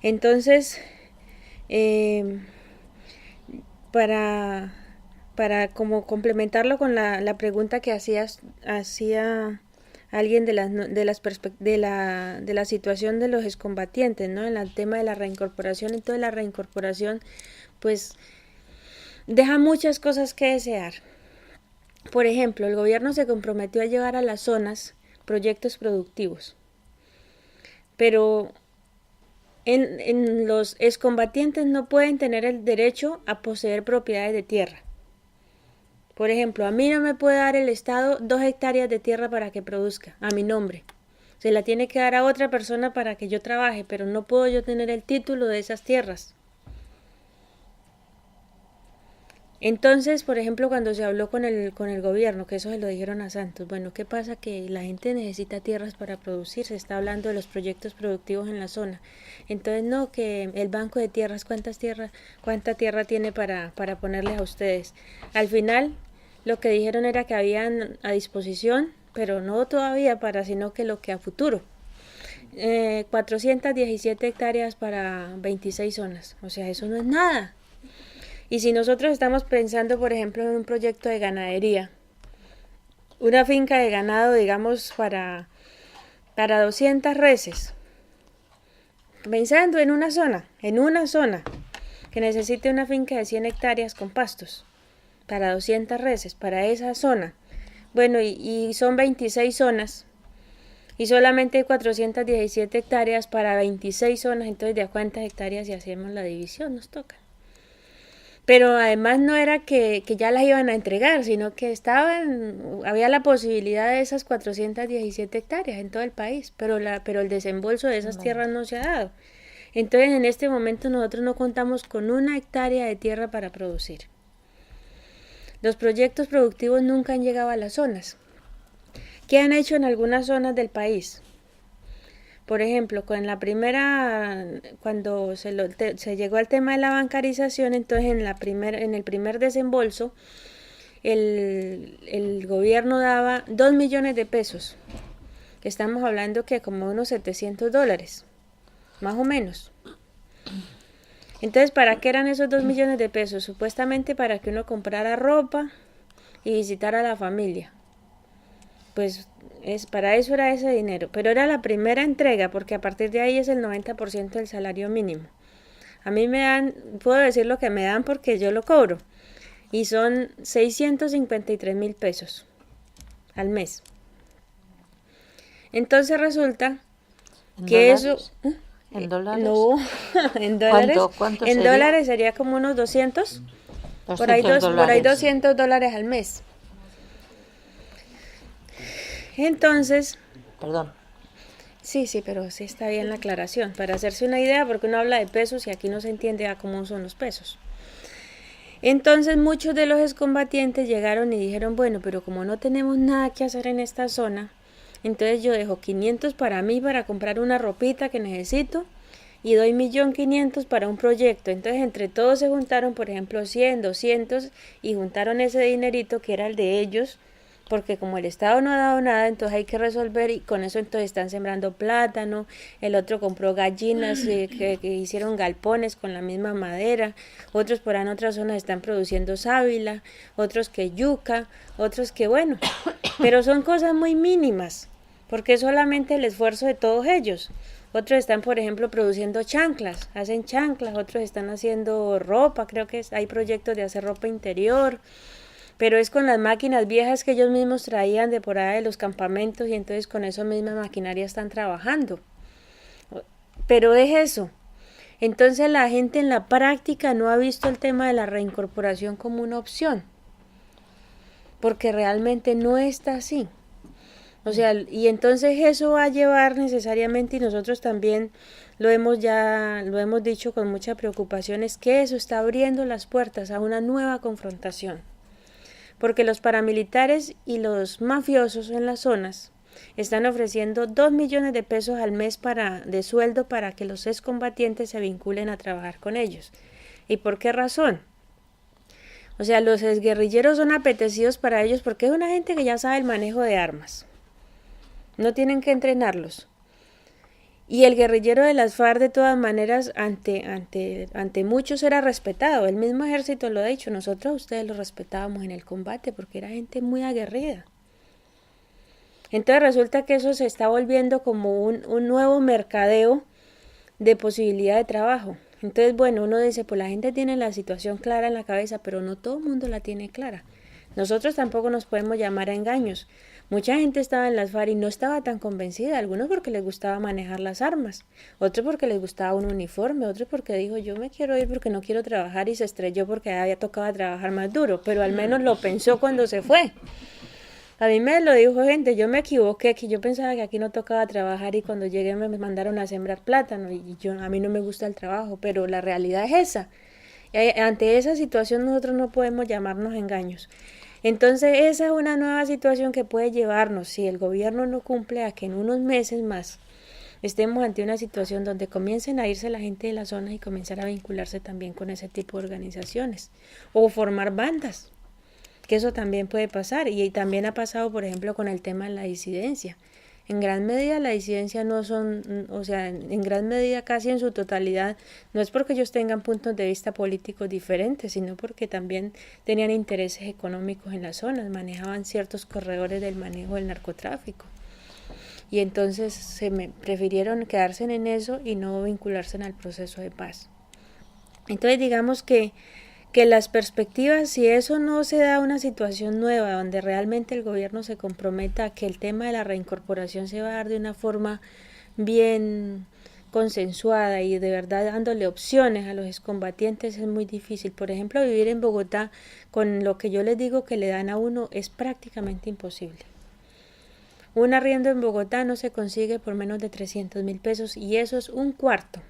Entonces, para como complementarlo con la pregunta que hacía alguien de la situación de los excombatientes, ¿no? En el tema de la reincorporación. Entonces la reincorporación pues deja muchas cosas que desear. Por ejemplo, el gobierno se comprometió a llevar a las zonas proyectos productivos, pero en los excombatientes no pueden tener el derecho a poseer propiedades de tierra. Por ejemplo, a mí no me puede dar el Estado 2 hectáreas de tierra para que produzca, a mi nombre. Se la tiene que dar a otra persona para que yo trabaje, pero no puedo yo tener el título de esas tierras. Entonces, por ejemplo, cuando se habló con el gobierno, que eso se lo dijeron a Santos, bueno, ¿qué pasa? Que la gente necesita tierras para producir, se está hablando de los proyectos productivos en la zona. Entonces, no, que el banco de tierras, cuánta tierra tiene para ponerles a ustedes. Al final, lo que dijeron era que habían a disposición, pero no todavía sino que lo que a futuro. 417 hectáreas para 26 zonas, o sea, eso no es nada. Y si nosotros estamos pensando, por ejemplo, en un proyecto de ganadería, una finca de ganado, digamos, para 200 reses, pensando en una zona, que necesite una finca de 100 hectáreas con pastos, para 200 reses, para esa zona. Bueno, y son 26 zonas, y solamente hay 417 hectáreas para 26 zonas, entonces ¿de a cuántas hectáreas si hacemos la división nos toca? Pero además no era que ya las iban a entregar, sino que había la posibilidad de esas 417 hectáreas en todo el país, pero el desembolso de esas tierras no se ha dado. Entonces en este momento nosotros no contamos con 1 hectárea de tierra para producir. Los proyectos productivos nunca han llegado a las zonas. ¿Qué han hecho en algunas zonas del país? Por ejemplo, cuando se llegó al tema de la bancarización, entonces en el primer desembolso, el gobierno daba 2 millones de pesos, que estamos hablando que como unos $700, más o menos. Entonces, ¿para qué eran esos 2 millones de pesos? Supuestamente para que uno comprara ropa y visitara a la familia. Pues para eso era ese dinero, pero era la primera entrega, porque a partir de ahí es el 90% del salario mínimo. A mí puedo decir lo que me dan porque yo lo cobro, y son 653,000 pesos al mes. Entonces resulta que eso... ¿En dólares? No, en dólares. ¿Cuánto en sería? dólares sería como unos 200, por ahí $200 al mes. Entonces, Perdón. sí, pero sí está bien la aclaración, para hacerse una idea, porque uno habla de pesos y aquí no se entiende a cómo son los pesos. Entonces muchos de los excombatientes llegaron y dijeron, bueno, pero como no tenemos nada que hacer en esta zona, entonces yo dejo 500 para mí para comprar una ropita que necesito y doy 1.500.000 para un proyecto. Entonces entre todos se juntaron, por ejemplo, 100, 200 y juntaron ese dinerito que era el de ellos, porque como el Estado no ha dado nada, entonces hay que resolver, y con eso entonces están sembrando plátano, el otro compró gallinas que hicieron galpones con la misma madera, otros por ahí en otras zonas están produciendo sábila, otros que yuca, otros que bueno, pero son cosas muy mínimas, porque es solamente el esfuerzo de todos ellos. Otros están, por ejemplo, produciendo chanclas, hacen chanclas, otros están haciendo ropa, creo que hay proyectos de hacer ropa interior, pero es con las máquinas viejas que ellos mismos traían de por allá de los campamentos, y entonces con esa misma maquinaria están trabajando. Pero es eso. Entonces la gente en la práctica no ha visto el tema de la reincorporación como una opción, porque realmente no está así. O sea, y entonces eso va a llevar necesariamente, y nosotros también lo hemos dicho con mucha preocupación, es que eso está abriendo las puertas a una nueva confrontación. Porque los paramilitares y los mafiosos en las zonas están ofreciendo 2 millones de pesos al mes de sueldo para que los excombatientes se vinculen a trabajar con ellos. ¿Y por qué razón? O sea, los exguerrilleros son apetecidos para ellos porque es una gente que ya sabe el manejo de armas. No tienen que entrenarlos. Y el guerrillero de las FARC, de todas maneras, ante muchos era respetado. El mismo ejército lo ha dicho. Nosotros a ustedes los respetábamos en el combate porque era gente muy aguerrida. Entonces resulta que eso se está volviendo como un nuevo mercadeo de posibilidad de trabajo. Entonces, bueno, uno dice, pues la gente tiene la situación clara en la cabeza, pero no todo el mundo la tiene clara. Nosotros tampoco nos podemos llamar a engaños. Mucha gente estaba en las FARC y no estaba tan convencida, algunos porque les gustaba manejar las armas, otros porque les gustaba un uniforme, otros porque dijo, yo me quiero ir porque no quiero trabajar, y se estrelló porque había tocado trabajar más duro, pero al menos lo pensó cuando se fue. A mí me lo dijo gente, yo me equivoqué, que yo pensaba que aquí no tocaba trabajar y cuando llegué me mandaron a sembrar plátano y a mí no me gusta el trabajo, pero la realidad es esa. Ante esa situación nosotros no podemos llamarnos engaños. Entonces esa es una nueva situación que puede llevarnos, si el gobierno no cumple, a que en unos meses más estemos ante una situación donde comiencen a irse la gente de la zona y comenzar a vincularse también con ese tipo de organizaciones o formar bandas. Que eso también puede pasar, y también ha pasado, por ejemplo, con el tema de la disidencia. En gran medida la disidencia no son, o sea, en gran medida casi en su totalidad, no es porque ellos tengan puntos de vista políticos diferentes, sino porque también tenían intereses económicos en las zonas, manejaban ciertos corredores del manejo del narcotráfico. Y entonces prefirieron quedarse en eso y no vincularse al proceso de paz. Entonces digamos que las perspectivas, si eso no se da una situación nueva donde realmente el gobierno se comprometa a que el tema de la reincorporación se va a dar de una forma bien consensuada y de verdad dándole opciones a los excombatientes, es muy difícil. Por ejemplo, vivir en Bogotá con lo que yo les digo que le dan a uno es prácticamente imposible. Un arriendo en Bogotá no se consigue por menos de 300.000 pesos y eso es un cuarto,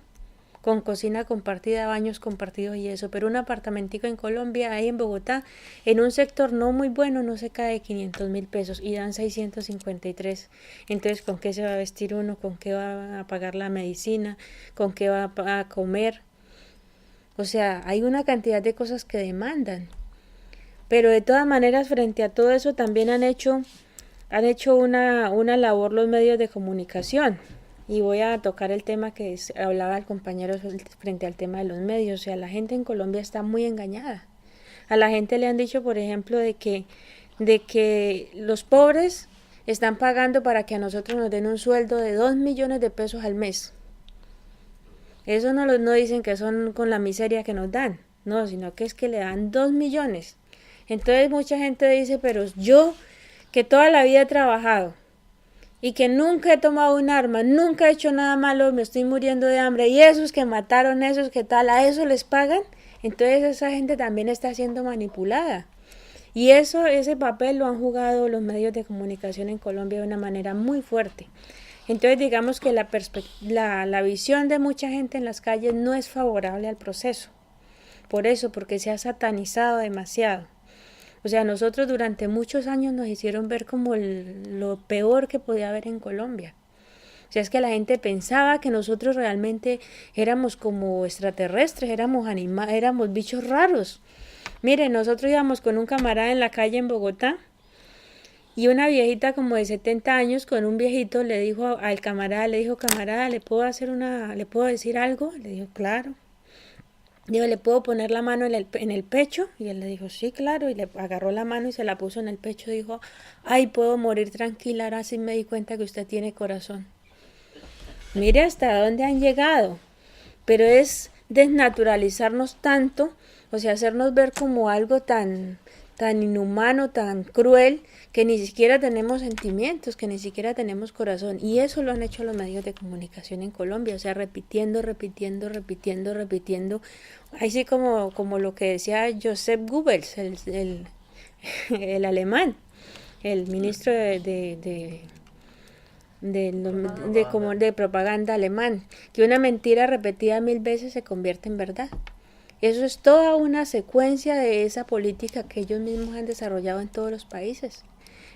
con cocina compartida, baños compartidos y eso, pero un apartamentico en Colombia, ahí en Bogotá, en un sector no muy bueno, no se cae de 500.000 pesos y dan 653. Entonces, ¿con qué se va a vestir uno? ¿Con qué va a pagar la medicina? ¿Con qué va a comer? O sea, hay una cantidad de cosas que demandan. Pero de todas maneras, frente a todo eso, también han hecho una labor los medios de comunicación. Y voy a tocar el tema que hablaba el compañero frente al tema de los medios. O sea, la gente en Colombia está muy engañada. A la gente le han dicho, por ejemplo, de que los pobres están pagando para que a nosotros nos den un sueldo de 2 millones de pesos al mes. Eso no dicen que son con la miseria que nos dan, no, sino que es que le dan 2 millones. Entonces mucha gente dice, pero yo que toda la vida he trabajado y que nunca he tomado un arma, nunca he hecho nada malo, me estoy muriendo de hambre, y esos que mataron, esos que tal, ¿a eso les pagan? Entonces esa gente también está siendo manipulada. Y ese papel lo han jugado los medios de comunicación en Colombia de una manera muy fuerte. Entonces digamos que la visión de mucha gente en las calles no es favorable al proceso. Por eso, porque se ha satanizado demasiado. O sea, nosotros durante muchos años nos hicieron ver como lo peor que podía haber en Colombia. O sea, es que la gente pensaba que nosotros realmente éramos como extraterrestres, éramos bichos raros. Miren, nosotros íbamos con un camarada en la calle en Bogotá y una viejita como de 70 años con un viejito le dijo al camarada, camarada, ¿le puedo decir algo? Le dijo, claro. Digo, ¿le puedo poner la mano en el pecho? Y él le dijo, sí, claro, y le agarró la mano y se la puso en el pecho. Dijo, ay, puedo morir tranquila, ahora sí me di cuenta que usted tiene corazón. Mire hasta dónde han llegado, pero es desnaturalizarnos tanto, o sea, hacernos ver como algo tan inhumano, tan cruel, que ni siquiera tenemos sentimientos, que ni siquiera tenemos corazón. Y eso lo han hecho los medios de comunicación en Colombia, o sea, repitiendo, así como lo que decía Joseph Goebbels, el alemán, el ministro de de propaganda alemán, que una mentira repetida 1000 veces se convierte en verdad. Eso es toda una secuencia de esa política que ellos mismos han desarrollado en todos los países.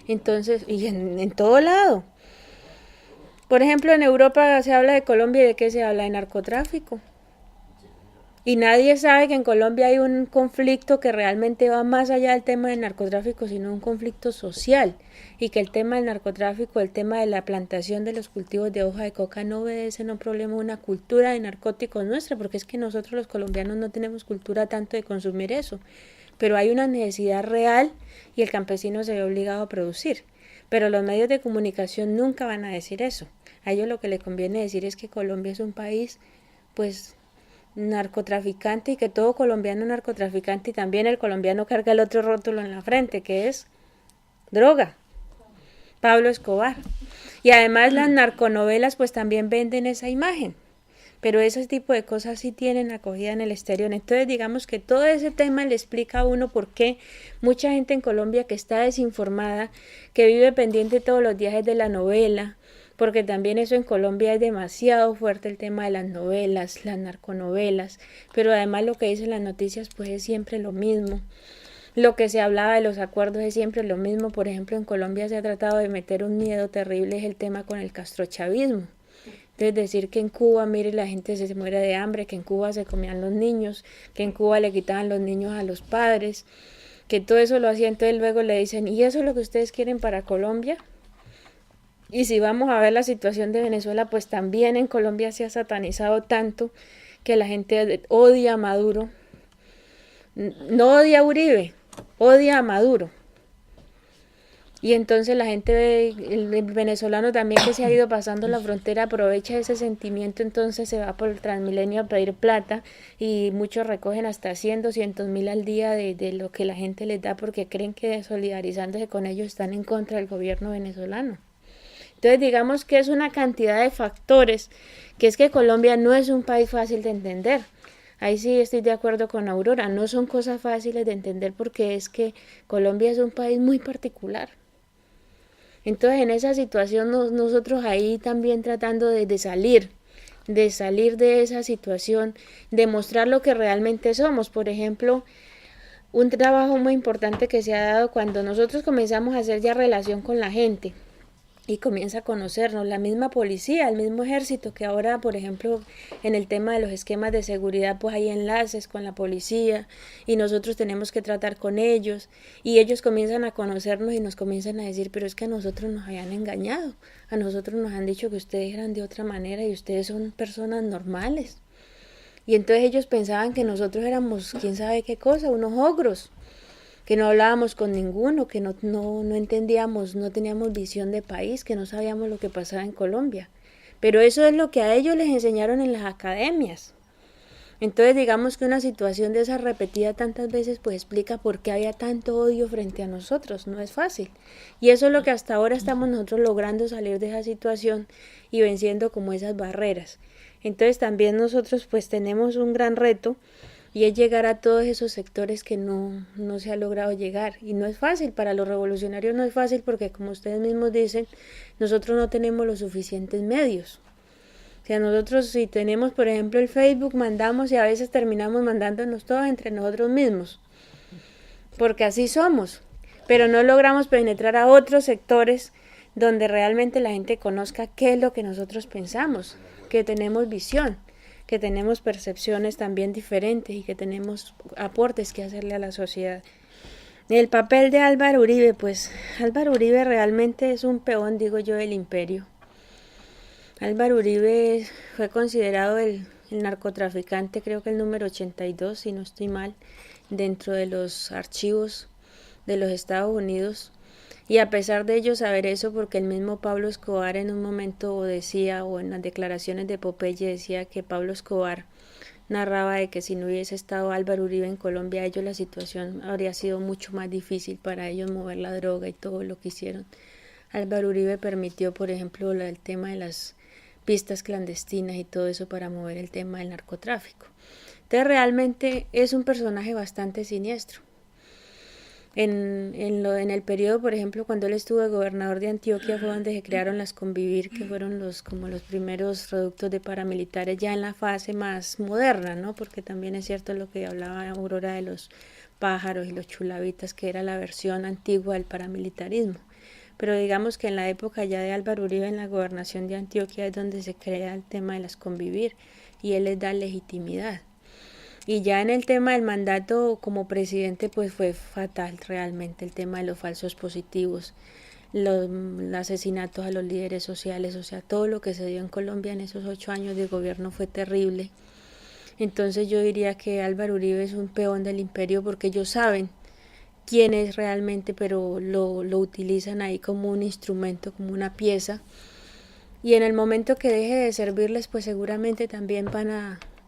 Entonces, y en todo lado. Por ejemplo, en Europa se habla de Colombia, ¿y de qué se habla? De narcotráfico. Y nadie sabe que en Colombia hay un conflicto que realmente va más allá del tema del narcotráfico, sino un conflicto social. Y que el tema del narcotráfico, el tema de la plantación de los cultivos de hoja de coca no obedecen a un problema, una cultura de narcóticos nuestra, porque es que nosotros los colombianos no tenemos cultura tanto de consumir eso. Pero hay una necesidad real y el campesino se ve obligado a producir. Pero los medios de comunicación nunca van a decir eso. A ellos lo que les conviene decir es que Colombia es un país, pues, narcotraficante y que todo colombiano es narcotraficante y también el colombiano carga el otro rótulo en la frente, que es droga. Pablo Escobar. Y además las narconovelas pues también venden esa imagen. Pero ese tipo de cosas sí tienen acogida en el exterior. Entonces digamos que todo ese tema le explica a uno por qué mucha gente en Colombia que está desinformada, que vive pendiente todos los días de la novela, porque también eso en Colombia es demasiado fuerte el tema de las novelas, las narconovelas, pero además lo que dicen las noticias pues es siempre lo mismo. Lo que se hablaba de los acuerdos es siempre lo mismo. Por ejemplo, en Colombia se ha tratado de meter un miedo terrible, es el tema con el castrochavismo. Entonces decir que en Cuba, mire, la gente se muere de hambre, que en Cuba se comían los niños, que en Cuba le quitaban los niños a los padres, que todo eso lo hacía, entonces luego le dicen, ¿y eso es lo que ustedes quieren para Colombia? Y si vamos a ver la situación de Venezuela, pues también en Colombia se ha satanizado tanto que la gente odia a Maduro. No odia a Uribe, odia a Maduro. Y entonces la gente, el venezolano también que se ha ido pasando la frontera, aprovecha ese sentimiento, entonces se va por el Transmilenio a pedir plata y muchos recogen hasta 100, 200.000 al día de lo que la gente les da porque creen que solidarizándose con ellos están en contra del gobierno venezolano. Entonces digamos que es una cantidad de factores, que es que Colombia no es un país fácil de entender. Ahí sí estoy de acuerdo con Aurora, no son cosas fáciles de entender porque es que Colombia es un país muy particular. Entonces en esa situación nosotros ahí también tratando de salir de esa situación, de mostrar lo que realmente somos. Por ejemplo, un trabajo muy importante que se ha dado cuando nosotros comenzamos a hacer ya relación con la gente y comienza a conocernos, la misma policía, el mismo ejército, que ahora, por ejemplo, en el tema de los esquemas de seguridad, pues hay enlaces con la policía y nosotros tenemos que tratar con ellos y ellos comienzan a conocernos y nos comienzan a decir, pero es que a nosotros nos habían engañado, a nosotros nos han dicho que ustedes eran de otra manera y ustedes son personas normales. Y entonces ellos pensaban que nosotros éramos quién sabe qué cosa, unos ogros, que no hablábamos con ninguno, que no entendíamos, no teníamos visión de país, que no sabíamos lo que pasaba en Colombia. Pero eso es lo que a ellos les enseñaron en las academias. Entonces digamos que una situación de esa repetida tantas veces pues explica por qué había tanto odio frente a nosotros, no es fácil. Y eso es lo que hasta ahora estamos nosotros logrando salir de esa situación y venciendo como esas barreras. Entonces también nosotros pues tenemos un gran reto y es llegar a todos esos sectores que no se ha logrado llegar. Y no es fácil, para los revolucionarios no es fácil porque, como ustedes mismos dicen, nosotros no tenemos los suficientes medios. O sea, nosotros si tenemos, por ejemplo, el Facebook, mandamos y a veces terminamos mandándonos todos entre nosotros mismos, porque así somos, pero no logramos penetrar a otros sectores donde realmente la gente conozca qué es lo que nosotros pensamos, que tenemos visión, que tenemos percepciones también diferentes y que tenemos aportes que hacerle a la sociedad. El papel de Álvaro Uribe, pues Álvaro Uribe realmente es un peón, digo yo, del imperio. Álvaro Uribe fue considerado el narcotraficante, creo que el número 82, si no estoy mal, dentro de los archivos de los Estados Unidos. Y a pesar de ello saber eso, porque el mismo Pablo Escobar en un momento decía, o en las declaraciones de Popeye decía que Pablo Escobar narraba de que si no hubiese estado Álvaro Uribe en Colombia, ellos la situación habría sido mucho más difícil para ellos mover la droga y todo lo que hicieron. Álvaro Uribe permitió, por ejemplo, el tema de las pistas clandestinas y todo eso para mover el tema del narcotráfico. Entonces realmente es un personaje bastante siniestro. En el periodo, por ejemplo, cuando él estuvo de gobernador de Antioquia, fue donde se crearon las Convivir, que fueron como los primeros reductos de paramilitares ya en la fase más moderna, ¿no? Porque también es cierto lo que hablaba Aurora de los pájaros y los chulavitas, que era la versión antigua del paramilitarismo. Pero digamos que en la época ya de Álvaro Uribe en la gobernación de Antioquia es donde se crea el tema de las Convivir y él les da legitimidad. Y ya en el tema del mandato como presidente, pues fue fatal realmente el tema de los falsos positivos, los asesinatos a los líderes sociales, o sea, todo lo que se dio en Colombia en esos 8 años de gobierno fue terrible. Entonces yo diría que Álvaro Uribe es un peón del imperio porque ellos saben quién es realmente, pero lo utilizan ahí como un instrumento, como una pieza. Y en el momento que deje de servirles, pues seguramente también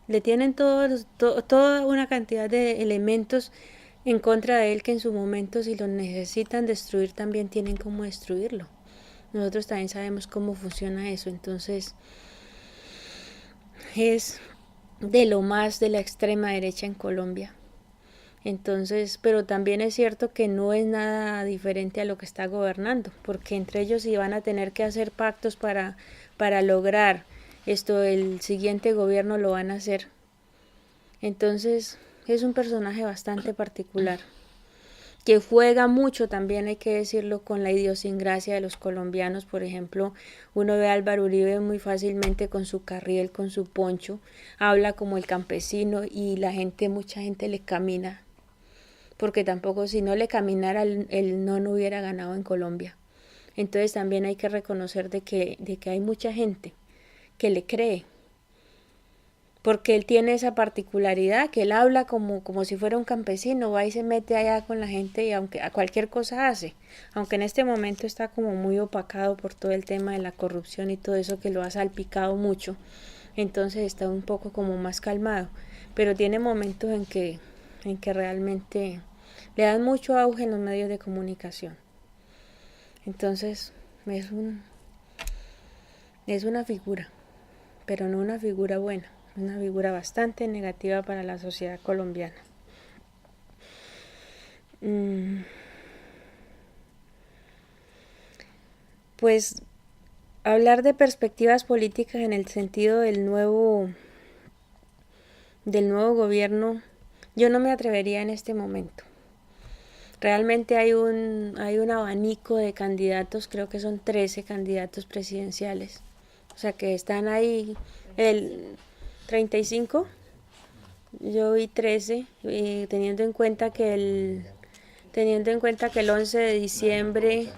le tienen toda una cantidad de elementos en contra de él que en su momento, si lo necesitan destruir, también tienen cómo destruirlo. Nosotros también sabemos cómo funciona eso, entonces es de lo más de la extrema derecha en Colombia. Entonces, pero también es cierto que no es nada diferente a lo que está gobernando, porque entre ellos iban a tener que hacer pactos para lograr esto, el siguiente gobierno lo van a hacer. Entonces es un personaje bastante particular, que juega mucho también, hay que decirlo, con la idiosincrasia de los colombianos. Por ejemplo, uno ve a Álvaro Uribe muy fácilmente con su carriel, con su poncho, habla como el campesino y mucha gente le camina, porque tampoco si no le caminara él no hubiera ganado en Colombia. Entonces también hay que reconocer de que hay mucha gente que le cree, porque él tiene esa particularidad, que él habla como si fuera un campesino, va y se mete allá con la gente y aunque a cualquier cosa hace, aunque en este momento está como muy opacado por todo el tema de la corrupción y todo eso que lo ha salpicado mucho, entonces está un poco como más calmado, pero tiene momentos en que realmente le dan mucho auge en los medios de comunicación. Entonces es una figura, pero no una figura buena, una figura bastante negativa para la sociedad colombiana. Pues hablar de perspectivas políticas en el sentido del nuevo gobierno, yo no me atrevería en este momento. Realmente hay un abanico de candidatos, creo que son 13 candidatos presidenciales, o sea que están ahí, el 35, yo vi 13, teniendo en cuenta que el 11 de diciembre,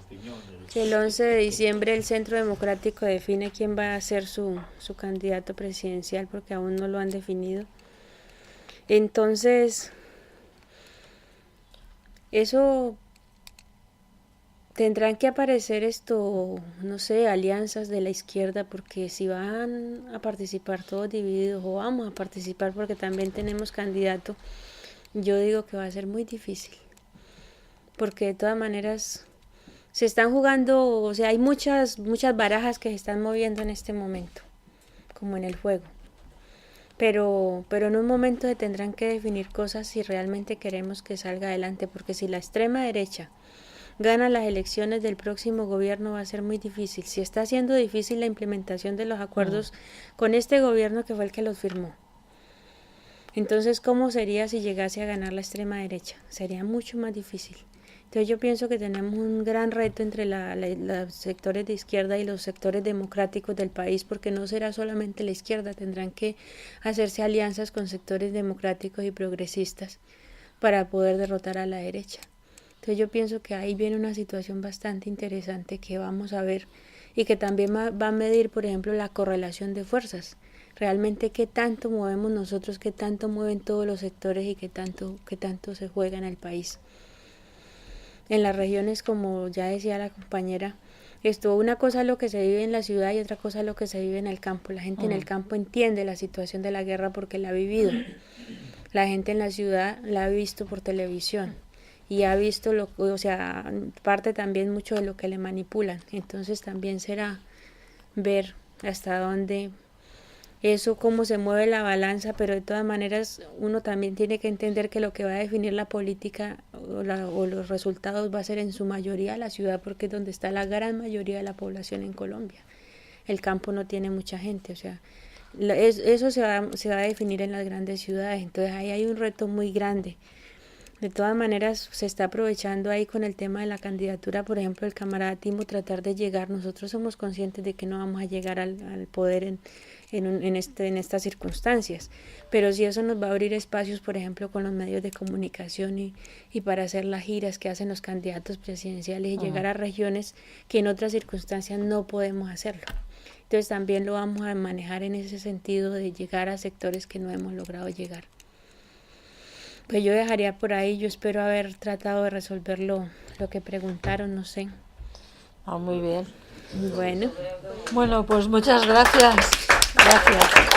el Centro Democrático define quién va a ser su candidato presidencial, porque aún no lo han definido. Entonces, eso tendrán que aparecer no sé, alianzas de la izquierda, porque si van a participar todos divididos, o vamos a participar porque también tenemos candidato, yo digo que va a ser muy difícil, porque de todas maneras se están jugando, o sea, hay muchas barajas que se están moviendo en este momento, como en el juego. Pero en un momento se tendrán que definir cosas si realmente queremos que salga adelante, porque si la extrema derecha gana las elecciones del próximo gobierno va a ser muy difícil. Si está siendo difícil la implementación de los acuerdos con este gobierno que fue el que los firmó. Entonces, ¿cómo sería si llegase a ganar la extrema derecha? Sería mucho más difícil. Entonces yo pienso que tenemos un gran reto entre los sectores de izquierda y los sectores democráticos del país, porque no será solamente la izquierda, tendrán que hacerse alianzas con sectores democráticos y progresistas para poder derrotar a la derecha. Entonces yo pienso que ahí viene una situación bastante interesante que vamos a ver y que también va a medir, por ejemplo, la correlación de fuerzas. Realmente qué tanto movemos nosotros, qué tanto mueven todos los sectores y qué tanto se juega en el país. En las regiones, como ya decía la compañera, una cosa es lo que se vive en la ciudad y otra cosa es lo que se vive en el campo. La gente en el campo entiende la situación de la guerra porque la ha vivido. La gente en la ciudad la ha visto por televisión y ha visto, parte también mucho de lo que le manipulan. Entonces también será ver hasta dónde eso cómo se mueve la balanza, pero de todas maneras uno también tiene que entender que lo que va a definir la política o los resultados va a ser en su mayoría la ciudad, porque es donde está la gran mayoría de la población en Colombia. El campo no tiene mucha gente, o sea, eso se va a definir en las grandes ciudades, entonces ahí hay un reto muy grande. De todas maneras, se está aprovechando ahí con el tema de la candidatura, por ejemplo, el camarada Timo, tratar de llegar. Nosotros somos conscientes de que no vamos a llegar al poder en estas circunstancias, pero sí eso nos va a abrir espacios, por ejemplo, con los medios de comunicación y para hacer las giras que hacen los candidatos presidenciales y llegar a regiones que en otras circunstancias no podemos hacerlo. Entonces también lo vamos a manejar en ese sentido de llegar a sectores que no hemos logrado llegar. Pues yo dejaría por ahí, yo espero haber tratado de resolver lo que preguntaron, no sé. Muy bien. Bueno. Bueno, pues muchas gracias. Gracias.